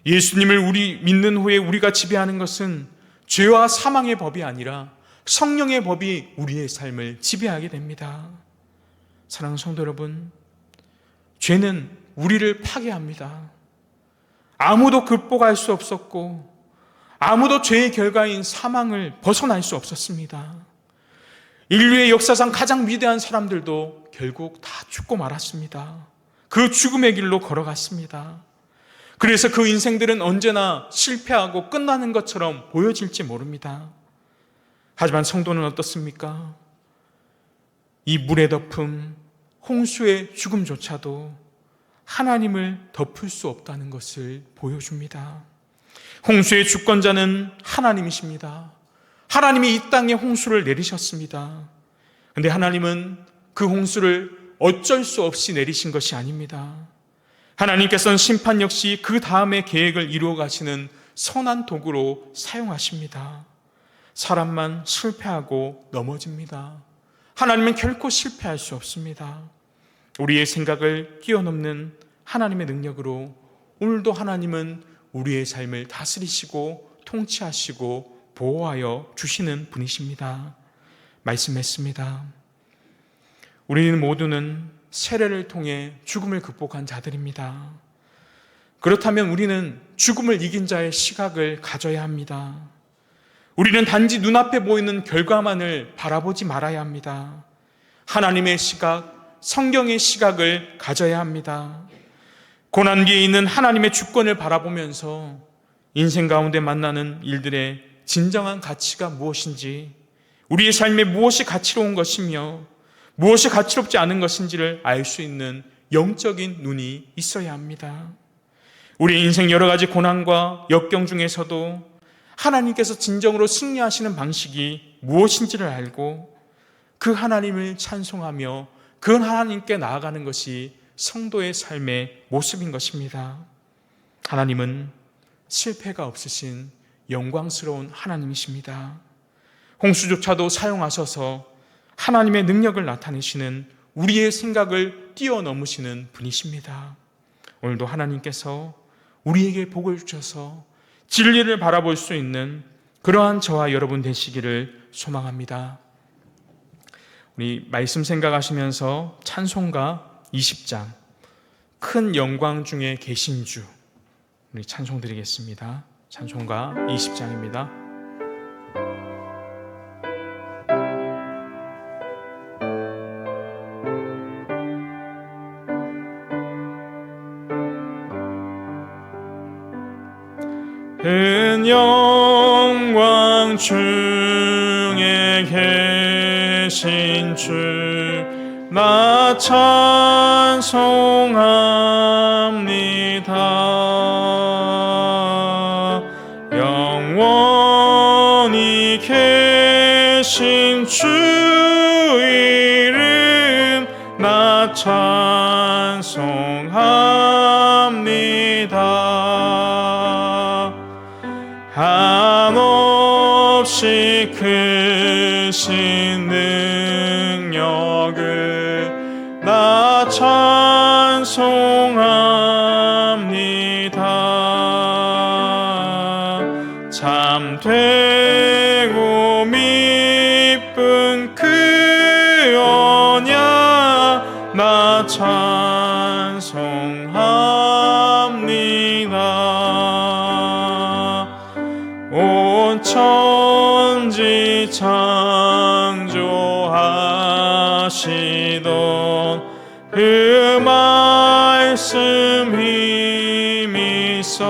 예수님을 우리 믿는 후에 우리가 지배하는 것은 죄와 사망의 법이 아니라 성령의 법이 우리의 삶을 지배하게 됩니다. 사랑하는 성도 여러분, 죄는 우리를 파괴합니다. 아무도 극복할 수 없었고 아무도 죄의 결과인 사망을 벗어날 수 없었습니다. 인류의 역사상 가장 위대한 사람들도 결국 다 죽고 말았습니다. 그 죽음의 길로 걸어갔습니다. 그래서 그 인생들은 언제나 실패하고 끝나는 것처럼 보여질지 모릅니다. 하지만 성도는 어떻습니까? 이 물에 덮음, 홍수의 죽음조차도 하나님을 덮을 수 없다는 것을 보여줍니다. 홍수의 주권자는 하나님이십니다. 하나님이 이 땅에 홍수를 내리셨습니다. 그런데 하나님은 그 홍수를 어쩔 수 없이 내리신 것이 아닙니다. 하나님께서는 심판 역시 그 다음의 계획을 이루어 가시는 선한 도구로 사용하십니다. 사람만 실패하고 넘어집니다. 하나님은 결코 실패할 수 없습니다. 우리의 생각을 뛰어넘는 하나님의 능력으로 오늘도 하나님은 우리의 삶을 다스리시고 통치하시고 보호하여 주시는 분이십니다. 말씀했습니다. 우리는 모두는 세례를 통해 죽음을 극복한 자들입니다. 그렇다면 우리는 죽음을 이긴 자의 시각을 가져야 합니다. 우리는 단지 눈앞에 보이는 결과만을 바라보지 말아야 합니다. 하나님의 시각, 성경의 시각을 가져야 합니다. 고난 뒤에 있는 하나님의 주권을 바라보면서 인생 가운데 만나는 일들의 진정한 가치가 무엇인지, 우리의 삶에 무엇이 가치로운 것이며 무엇이 가치롭지 않은 것인지를 알 수 있는 영적인 눈이 있어야 합니다. 우리의 인생 여러 가지 고난과 역경 중에서도 하나님께서 진정으로 승리하시는 방식이 무엇인지를 알고 그 하나님을 찬송하며 그 하나님께 나아가는 것이 성도의 삶의 모습인 것입니다. 하나님은 실패가 없으신 영광스러운 하나님이십니다. 홍수조차도 사용하셔서 하나님의 능력을 나타내시는 우리의 생각을 뛰어넘으시는 분이십니다. 오늘도 하나님께서 우리에게 복을 주셔서 진리를 바라볼 수 있는 그러한 저와 여러분 되시기를 소망합니다. 우리 말씀 생각하시면서 찬송가 20장 큰 영광 중에 계신 주, 우리 찬송 드리겠습니다. 찬송가 20장입니다. 큰 영광 중에 계신 주 나 찬송합니다. 영원히 계신 주 이름 나 찬송합니다. 한없이 크신 능력을 나 찬송합니다. 참되고 미쁜 그 언약 나 찬송합니다. 온 천지 창조하시던 그 말씀 힘이 있어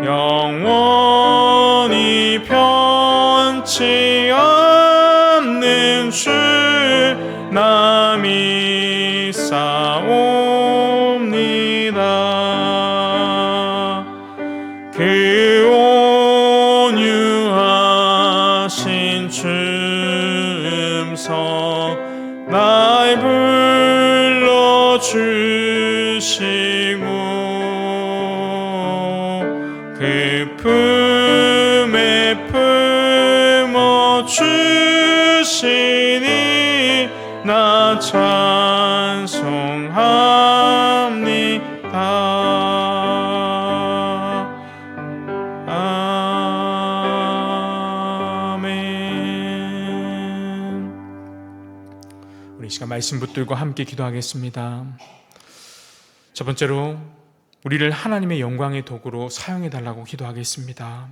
영원히 변치 않는 주 나 믿사옵니다. 그 온유하신 주 음성 날 불러주시고 그 품에 품어주시니 나 찬송합니다. 아멘. 우리 이 시간 말씀 붙들고 함께 기도하겠습니다. 첫 번째로 우리를 하나님의 영광의 도구로 사용해 달라고 기도하겠습니다.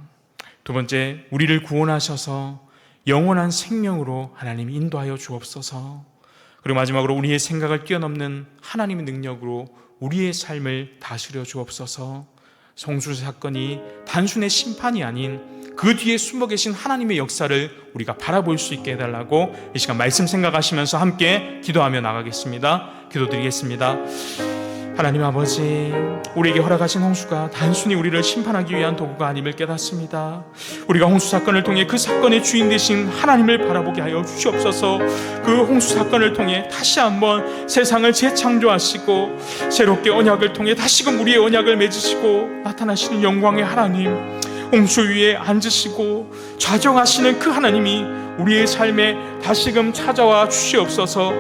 두 번째, 우리를 구원하셔서 영원한 생명으로 하나님 인도하여 주옵소서. 그리고 마지막으로 우리의 생각을 뛰어넘는 하나님의 능력으로 우리의 삶을 다스려 주옵소서. 홍수 사건이 단순의 심판이 아닌 그 뒤에 숨어 계신 하나님의 역사를 우리가 바라볼 수 있게 해달라고 이 시간 말씀 생각하시면서 함께 기도하며 나가겠습니다. 기도드리겠습니다. 하나님 아버지, 우리에게 허락하신 홍수가 단순히 우리를 심판하기 위한 도구가 아님을 깨닫습니다. 우리가 홍수 사건을 통해 그 사건의 주인 되신 하나님을 바라보게 하여 주시옵소서. 그 홍수 사건을 통해 다시 한번 세상을 재창조하시고 새롭게 언약을 통해 다시금 우리의 언약을 맺으시고 나타나시는 영광의 하나님, 홍수 위에 앉으시고 좌정하시는 그 하나님이 우리의 삶에 다시금 찾아와 주시옵소서.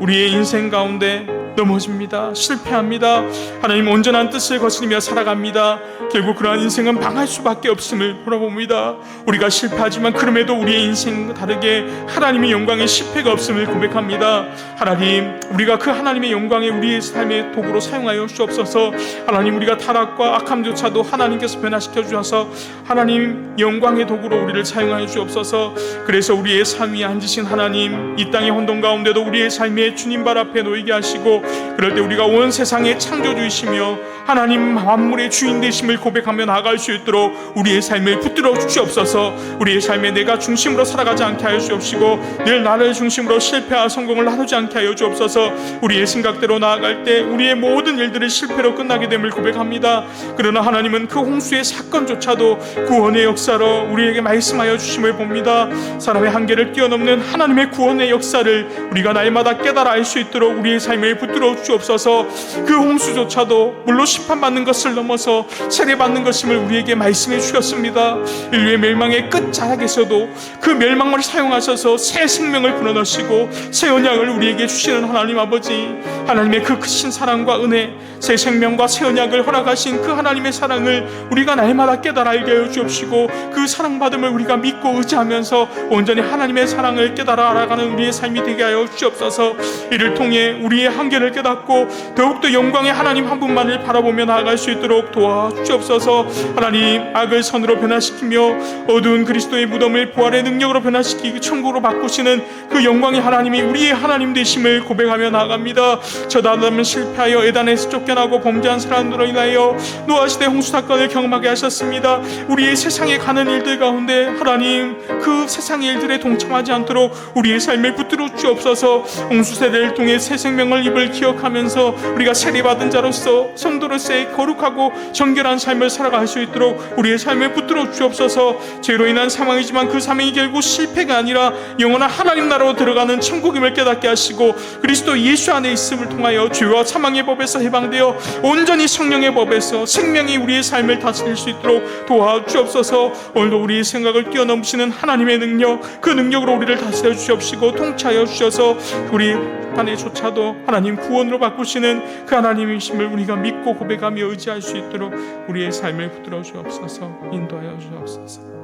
우리의 인생 가운데 넘어집니다. 실패합니다. 하나님 온전한 뜻을 거스리며 살아갑니다. 결국 그러한 인생은 망할 수밖에 없음을 돌아봅니다. 우리가 실패하지만 그럼에도 우리의 인생과 다르게 하나님의 영광에 실패가 없음을 고백합니다. 하나님, 우리가 그 하나님의 영광에 우리의 삶의 도구로 사용하여 주옵소서. 하나님, 우리가 타락과 악함조차도 하나님께서 변화시켜 주셔서 하나님 영광의 도구로 우리를 사용하여 주옵소서. 그래서 우리의 삶 위에 앉으신 하나님, 이 땅의 혼돈 가운데도 우리의 삶에 주님 발 앞에 놓이게 하시고, 그럴 때 우리가 온 세상의 창조주이시며 하나님 만물의 주인 되심을 고백하며 나아갈 수 있도록 우리의 삶을 붙들어 주시옵소서. 우리의 삶에 내가 중심으로 살아가지 않게 하여 주옵시고 늘 나를 중심으로 실패와 성공을 나누지 않게 하여 주옵소서. 우리의 생각대로 나아갈 때 우리의 모든 일들이 실패로 끝나게 됨을 고백합니다. 그러나 하나님은 그 홍수의 사건조차도 구원의 역사로 우리에게 말씀하여 주심을 봅니다. 사람의 한계를 뛰어넘는 하나님의 구원의 역사를 우리가 날마다 깨달아 알 수 있도록 우리의 삶을 붙들어 주옵소서. 그 홍수조차도 물론 심판받는 것을 넘어서 세례받는 것임을 우리에게 말씀해 주셨습니다. 인류의 멸망의 끝자락에서도 그 멸망을 사용하셔서 새 생명을 불어넣으시고 새 언약을 우리에게 주시는 하나님 아버지, 하나님의 그 크신 사랑과 은혜, 새 생명과 새 언약을 허락하신 그 하나님의 사랑을 우리가 날마다 깨달아 알게 하여 주옵시고 그 사랑받음을 우리가 믿고 의지하면서 온전히 하나님의 사랑을 깨달아 알아가는 우리의 삶이 되게 하여 주옵소서. 이를 통해 우리의 한계를 깨닫고 더욱더 영광의 하나님 한 분만을 바라보며 나아갈 수 있도록 도와주옵소서. 하나님, 악을 선으로 변화시키며 어두운 그리스도의 무덤을 부활의 능력으로 변화시키고 천국으로 바꾸시는 그 영광의 하나님이 우리의 하나님 되심을 고백하며 나아갑니다. 저다면 실패하여 에단에서 쫓겨나고 범죄한 사람들로 인하여 노아시대 홍수 사건을 경험하게 하셨습니다. 우리의 세상에 가는 일들 가운데 하나님, 그 세상의 일들에 동참하지 않도록 우리의 삶을 붙들어 주옵소서. 홍수 세대를 통해 새 생명을 입을 기억하면서 우리가 세례받은 자로서 성도로서의 거룩하고 정결한 삶을 살아갈 수 있도록 우리의 삶을 붙들어 주옵소서. 죄로 인한 상황이지만 그 사명이 결국 실패가 아니라 영원한 하나님 나라로 들어가는 천국임을 깨닫게 하시고 그리스도 예수 안에 있음을 통하여 죄와 사망의 법에서 해방되어 온전히 성령의 법에서 생명이 우리의 삶을 다스릴 수 있도록 도와주옵소서. 오늘도 우리의 생각을 뛰어넘으시는 하나님의 능력, 그 능력으로 우리를 다스려 주시옵시고 통치하여 주셔서 우리 판에조차도 하나님 구원으로 바꾸시는 그 하나님이심을 우리가 믿고 고백하며 의지할 수 있도록 우리의 삶을 붙들어 주옵소서. 인도하여 주옵소서.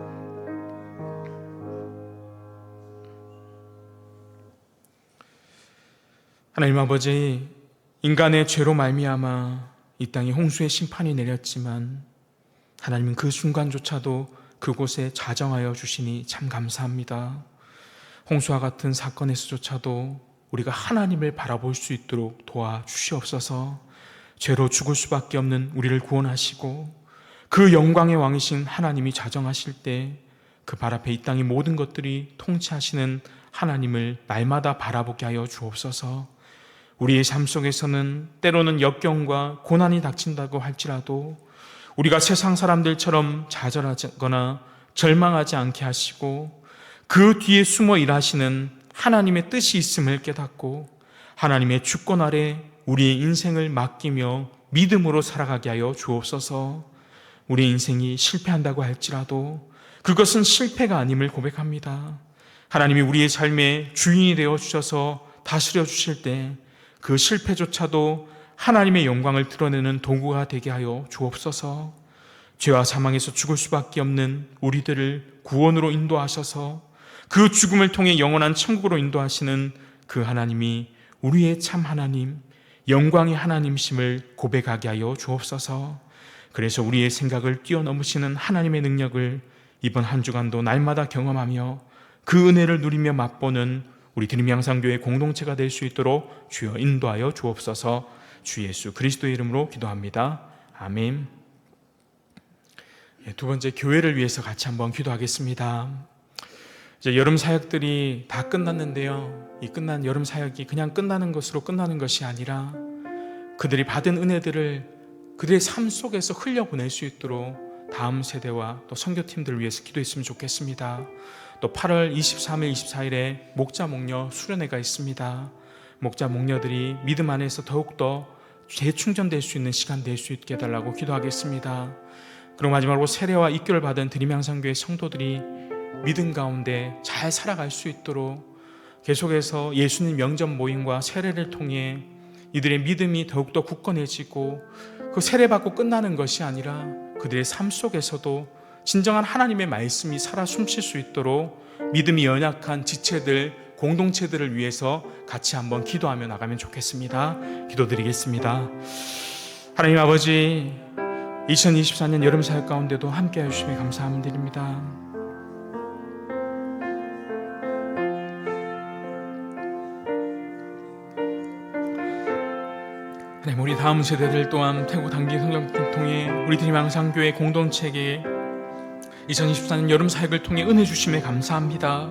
하나님 아버지, 인간의 죄로 말미암아 이 땅에 홍수의 심판이 내렸지만 하나님은 그 순간조차도 그곳에 자정하여 주시니 참 감사합니다. 홍수와 같은 사건에서조차도 우리가 하나님을 바라볼 수 있도록 도와주시옵소서. 죄로 죽을 수밖에 없는 우리를 구원하시고 그 영광의 왕이신 하나님이 자정하실 때 그 발 앞에 이 땅의 모든 것들이 통치하시는 하나님을 날마다 바라보게 하여 주옵소서. 우리의 삶 속에서는 때로는 역경과 고난이 닥친다고 할지라도 우리가 세상 사람들처럼 좌절하거나 절망하지 않게 하시고 그 뒤에 숨어 일하시는 하나님의 뜻이 있음을 깨닫고 하나님의 주권 아래 우리의 인생을 맡기며 믿음으로 살아가게 하여 주옵소서. 우리 인생이 실패한다고 할지라도 그것은 실패가 아님을 고백합니다. 하나님이 우리의 삶의 주인이 되어 주셔서 다스려 주실 때 그 실패조차도 하나님의 영광을 드러내는 도구가 되게 하여 주옵소서. 죄와 사망에서 죽을 수밖에 없는 우리들을 구원으로 인도하셔서 그 죽음을 통해 영원한 천국으로 인도하시는 그 하나님이 우리의 참 하나님, 영광의 하나님심을 고백하게 하여 주옵소서. 그래서 우리의 생각을 뛰어넘으시는 하나님의 능력을 이번 한 주간도 날마다 경험하며 그 은혜를 누리며 맛보는 우리 드림양상교회 공동체가 될 수 있도록 주여 인도하여 주옵소서. 주 예수 그리스도의 이름으로 기도합니다. 아멘. 두 번째, 교회를 위해서 같이 한번 기도하겠습니다. 이제 여름 사역들이 다 끝났는데요, 이 끝난 여름 사역이 그냥 끝나는 것으로 끝나는 것이 아니라 그들이 받은 은혜들을 그들의 삶 속에서 흘려보낼 수 있도록 다음 세대와 또 선교팀들을 위해서 기도했으면 좋겠습니다. 또 8월 23일, 24일에 목자 목녀 수련회가 있습니다. 목자 목녀들이 믿음 안에서 더욱더 재충전될 수 있는 시간 될 수 있게 해달라고 기도하겠습니다. 그리고 마지막으로 세례와 입교를 받은 드림양상교회 성도들이 믿음 가운데 잘 살아갈 수 있도록 계속해서 예수님 영접 모임과 세례를 통해 이들의 믿음이 더욱더 굳건해지고 그 세례받고 끝나는 것이 아니라 그들의 삶 속에서도 진정한 하나님의 말씀이 살아 숨쉴 수 있도록 믿음이 연약한 지체들, 공동체들을 위해서 같이 한번 기도하며 나가면 좋겠습니다. 기도드리겠습니다. 하나님 아버지, 2024년 여름 사역 가운데도 함께 해주시며 감사드립니다. 하나님, 우리 다음 세대들 또한 태국 단기 성장팀 통해 우리 드림양상교회 공동체에 2024년 여름 사역을 통해 은혜 주심에 감사합니다.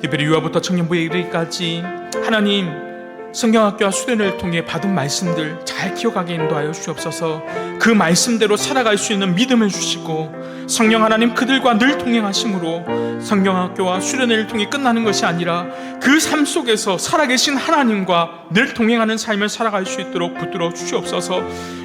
특별히 유아부터 청년부에 이르기까지 하나님 성경학교와 수련회를 통해 받은 말씀들 잘 기억하게 인도하여 주옵소서. 그 말씀대로 살아갈 수 있는 믿음을 주시고 성령 하나님 그들과 늘 동행하심으로 성경학교와 수련회를 통해 끝나는 것이 아니라 그 삶 속에서 살아계신 하나님과 늘 동행하는 삶을 살아갈 수 있도록 붙들어 주시옵소서.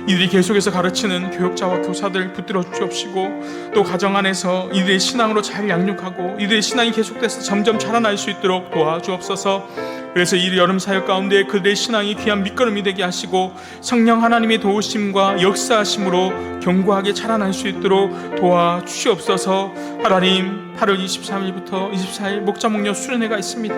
이들이 계속해서 가르치는 교육자와 교사들 붙들어 주옵시고 또 가정 안에서 이들의 신앙으로 잘 양육하고 이들의 신앙이 계속돼서 점점 자라날 수 있도록 도와주옵소서. 그래서 이 여름 사역 가운데 그들의 신앙이 귀한 밑거름이 되게 하시고 성령 하나님의 도우심과 역사하심으로 견고하게 자라날 수 있도록 도와주시옵소서. 하나님, 8월 23일부터 24일 목자 목녀 수련회가 있습니다.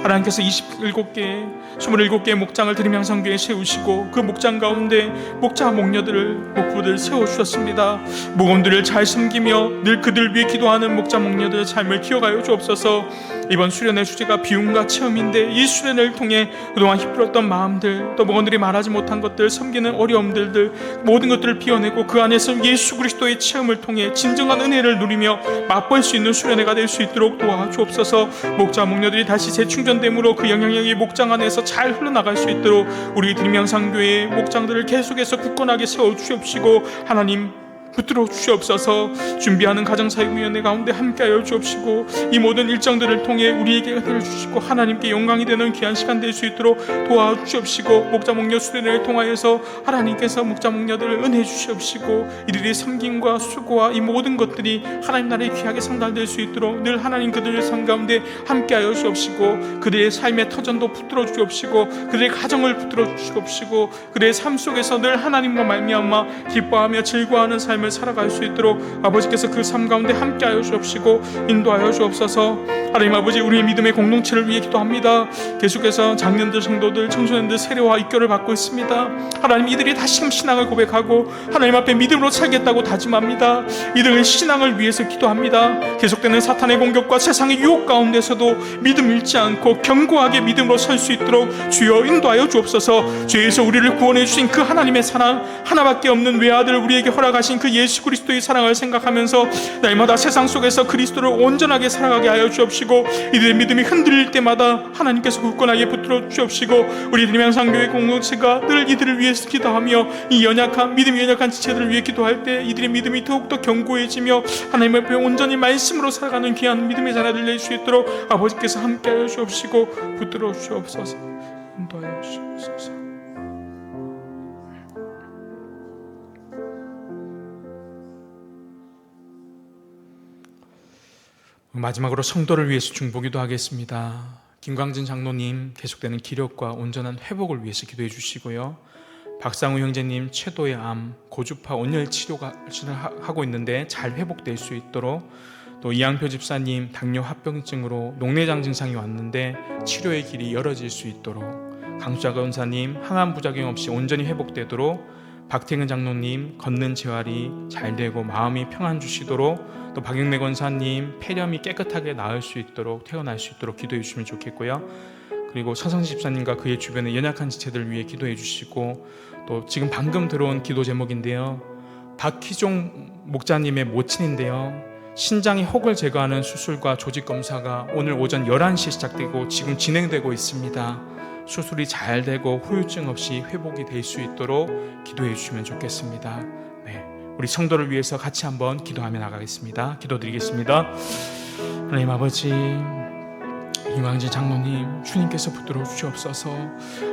하나님께서 27개의 목장을 드림양상교회에 세우시고 그 목장 가운데 목자 목녀들을 세워주셨습니다. 목원들을 잘 섬기며 늘 그들 위해 기도하는 목자 목녀들의 삶을 기억하여 주옵소서. 이번 수련회 주제가 비움과 체험인데 이 수련회를 통해 그동안 힘들었던 마음들, 또 목원들이 말하지 못한 것들, 섬기는 어려움들, 모든 것들을 비워내고 그 안에서 예수 그리스도의 체험을 통해 진정한 은혜를 누리며 맛볼 수 있는 수련회가 될 수 있도록 도와주옵소서. 목자 목녀들이 다시 재충전됨으로 그 영향력이 목장 안에서 잘 흘러나갈 수 있도록 우리 드림양상교회의 목장들을 계속해서 굳건하게 세워주시옵시고 하나님 붙들어 주시옵소서. 준비하는 가정사역위원회 가운데 함께하여 주옵시고 이 모든 일정들을 통해 우리에게 은혜를 주시고 하나님께 영광이 되는 귀한 시간 될 수 있도록 도와주시옵시고 목자 목녀 수련회를 통하여서 하나님께서 목자 목녀들을 은혜 주시옵시고 이들의 섬김과 수고와 이 모든 것들이 하나님 나라에 귀하게 상달될 수 있도록 늘 하나님 그들의 삶 가운데 함께하여 주옵시고 그들의 삶의 터전도 붙들어 주옵시고 그들의 가정을 붙들어 주옵시고 그들의 삶 속에서 늘 하나님과 말미암아 기뻐하며 즐거워하는 삶을 살아갈 수 있도록 아버지께서 그 삶 가운데 함께하여 주옵시고 인도하여 주옵소서. 하나님 아버지, 우리의 믿음의 공동체를 위해 기도합니다. 계속해서 장년들, 성도들, 청소년들 세례와 입교를 받고 있습니다. 하나님, 이들이 다시금 신앙을 고백하고 하나님 앞에 믿음으로 살겠다고 다짐합니다. 이들의 신앙을 위해서 기도합니다. 계속되는 사탄의 공격과 세상의 유혹 가운데서도 믿음 잃지 않고 견고하게 믿음으로 설 수 있도록 주여 인도하여 주옵소서. 죄에서 우리를 구원해 주신 그 하나님의 사랑, 하나밖에 없는 외아들을 우리에게 허락하신 그 예수 그리스도의 사랑을 생각하면서 날마다 세상 속에서 그리스도를 온전하게 살아가게 하여 주옵시고 이들의 믿음이 흔들릴 때마다 하나님께서 굳건하게 붙들어 주옵시고 우리 드림양상교회 공동체가 늘 이들을 위해서 기도하며 이 믿음이 연약한 지체들을 위해 기도할 때 이들의 믿음이 더욱더 견고해지며 하나님 앞에 온전히 말씀으로 살아가는 귀한 믿음의 자녀들 될 수 있도록 아버지께서 함께하여 주옵시고 붙들어 주옵소서. 인도하여 주옵소서. 마지막으로 성도를 위해서 중보기도 하겠습니다. 김광진 장로님 계속되는 기력과 온전한 회복을 위해서 기도해 주시고요. 박상우 형제님 최도의 암, 고주파 온열 치료가 하고 있는데 잘 회복될 수 있도록, 또 이양표 집사님 당뇨 합병증으로 녹내장 증상이 왔는데 치료의 길이 열어질 수 있도록, 강수자 권사님 항암 부작용 없이 온전히 회복되도록, 박태근 장로님 걷는 재활이 잘 되고 마음이 평안 주시도록, 또 박영래 권사님 폐렴이 깨끗하게 나을 수 있도록, 퇴원할 수 있도록 기도해 주시면 좋겠고요. 그리고 서성지 집사님과 그의 주변의 연약한 지체들 위해 기도해 주시고, 또 지금 방금 들어온 기도 제목인데요, 박희종 목자님의 모친인데요, 신장의 혹을 제거하는 수술과 조직 검사가 오늘 오전 11시에 시작되고 지금 진행되고 있습니다. 수술이 잘 되고 후유증 없이 회복이 될 수 있도록 기도해 주시면 좋겠습니다. 네, 우리 성도를 위해서 같이 한번 기도하며 나가겠습니다. 기도드리겠습니다. 하나님 아버지, 이광진 장로님 주님께서 붙들어 주시옵소서.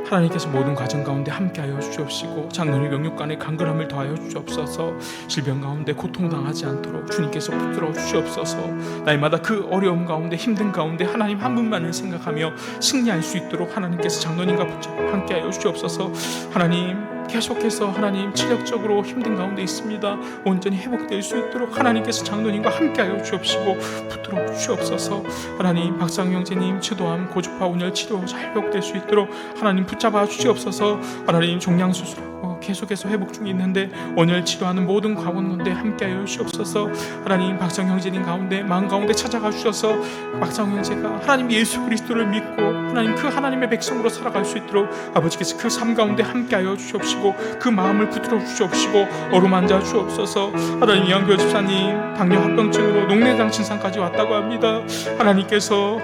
하나님께서 모든 과정 가운데 함께하여 주시옵시고, 장로님 명육간에 강건함을 더하여 주시옵소서. 질병 가운데 고통당하지 않도록 주님께서 붙들어 주시옵소서. 날마다 그 어려움 가운데, 힘든 가운데 하나님 한 분만을 생각하며 승리할 수 있도록 하나님께서 장로님과 함께하여 주시옵소서. 하나님 계속해서 하나님 체력적으로 힘든 가운데 있습니다. 온전히 회복될 수 있도록 하나님께서 장로님과 함께하여 주옵시고 붙들어 주시옵소서. 하나님 박상영 형제님 치도암 고주파 온열 치료 잘 회복될 수 있도록 하나님 붙잡아 주시옵소서. 하나님 종양 수술하고 계속해서 회복 중에 있는데 온열 치료하는 모든 가운데 함께하여 주시옵소서. 하나님 박상영 형제님 가운데 마음 가운데 찾아가 주셔서 박상영 형제가 하나님 예수 그리스도를 믿고 하나님 그 하나님의 백성으로 살아갈 수 있도록 아버지께서 그 삶 가운데 함께하여 주시옵시고 그 마음을 붙들어 주시옵시고 어루만져 주옵소서. 하나님 이한교 집사님 당뇨 합병증으로 녹내장 진상까지 왔다고 합니다. 하나님께서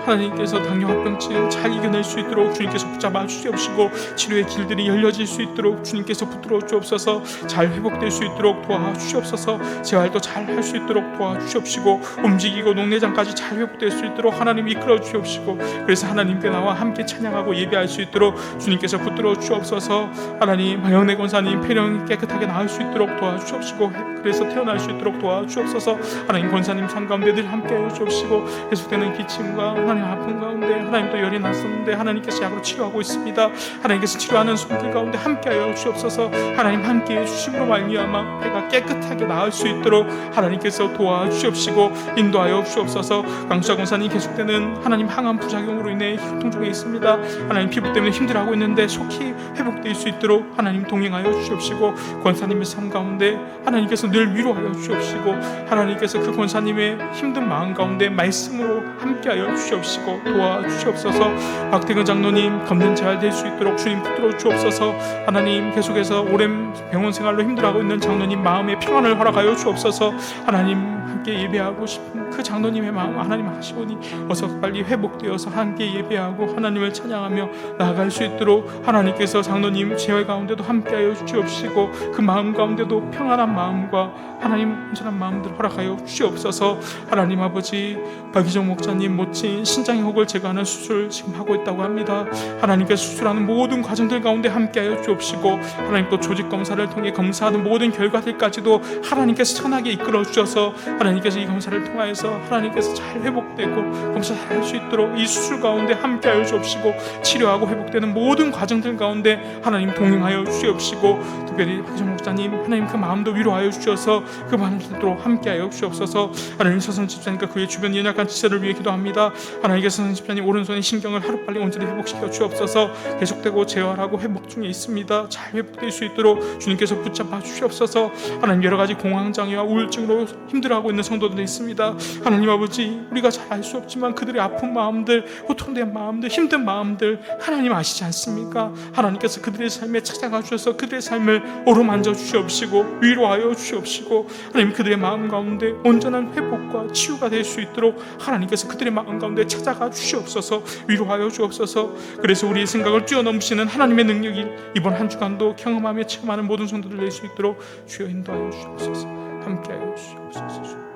당뇨 합병증 잘 이겨낼 수 있도록 주님께서 붙잡아 주시옵시고 치료의 길들이 열려질 수 있도록 주님께서 붙들어 주옵소서. 잘 회복될 수 있도록 도와주시옵소서. 재활도 잘 할 수 있도록 도와주시옵시고 움직이고 녹내장까지 잘 회복될 수 있도록 하나님 이끌어 주시옵시고, 그래서 하나님께 나와 함께 찬양하고 예배할 수 있도록 주님께서 붙들어 주옵소서. 하나님 박영래 권사님 폐렴이 깨끗하게 나을 수 있도록 도와주시옵시고, 그래서 태어날 수 있도록 도와주옵소서. 하나님 권사님 삶 가운데 늘 함께해 주옵시고, 계속되는 기침과 하나님 아픈 가운데 하나님 또 열이 났었는데 하나님께서 약으로 치료하고 있습니다. 하나님께서 치료하는 손길 가운데 함께하여 주옵소서. 하나님 함께해 주심으로 말미암아 폐가 깨끗하게 나을 수 있도록 하나님께서 도와주시옵시고 인도하여 주옵소서. 강수자 권사님 계속되는 하나님 항암 부작용으로 인해 흉통 중에 있습니다. 하나님 피부 때문에 힘들어하고 있는데 속히 회복될 수 있도록 하나님 동행하여 주시옵시고, 권사님의 삶 가운데 하나님께서 늘 위로하여 주시옵시고, 하나님께서 그 권사님의 힘든 마음 가운데 말씀으로 함께하여 주시옵시고 도와주시옵소서. 박태근 장로님 걷는 잘 될 수 있도록 주님 붙들어 주옵소서. 하나님 계속해서 오랜 병원 생활로 힘들어하고 있는 장로님 마음의 평안을 허락하여 주옵소서. 하나님 함께 예배하고 싶은 그 장로님의 마음 하나님 하시오니 어서 빨리 회복되어서 함께 예배하고 하나님을 찬양하며 나아갈 수 있도록 하나님께서 장로님 재활 가운데도 함께하여 주시옵시고, 그 마음 가운데도 평안한 마음과 하나님 온전한 마음들 허락하여 주시옵소서. 하나님 아버지, 박희정 목자님 모친 신장의 혹을 제거하는 수술 지금 하고 있다고 합니다. 하나님께서 수술하는 모든 과정들 가운데 함께하여 주옵시고, 하나님 또 조직 검사를 통해 검사하는 모든 결과들까지도 하나님께서 선하게 이끌어 주셔서 하나님께서 이 검사를 통하여서 하나님께서 잘 회복되고 검사 잘 할 수 있도록 이 수술 가운데 함께하여 주옵시고, 치료하고 회복되는 모든 과정들 가운데 하나님 동행하여 주시옵시고, 특별히 박희정 목자님 하나님 그 마음도 위로하여 주셔서 그 마음들도 함께하여 주옵소서. 하나님 서성 집사님과 그의 주변 연약한 지체를 위해 기도합니다. 하나님께서 서성 집사님 오른손의 신경을 하루빨리 온전히 회복시켜 주옵소서. 계속되고 재활하고 회복 중에 있습니다. 잘 회복될 수 있도록 주님께서 붙잡아 주시옵소서. 하나님 여러 가지 공황장애와 우울증으로 힘들어하고 있는 성도들이 있습니다. 하나님 아버지, 우리가 잘 알 수 없지만 그들의 아픈 마음들, 고통된 마음들, 힘든 마음들 하나님 아시지 않습니까? 하나님께서 그들의 삶에 찾아가 주셔서 그들의 삶을 어루만져 주시옵시고 위로하여 주시옵시고, 하나님 그들의 마음 가운데 온전한 회복과 치유가 될 수 있도록 하나님께서 그들의 마음 가운데 찾아가 주시옵소서. 위로하여 주옵소서. 그래서 우리의 생각을 뛰어넘으시는 하나님의 능력이 이번 한 주간도 경험하며 체험하는 모든 성도들 낼 수 있도록 주여 인도하여 주시옵소서. 함께하여 주시옵소서.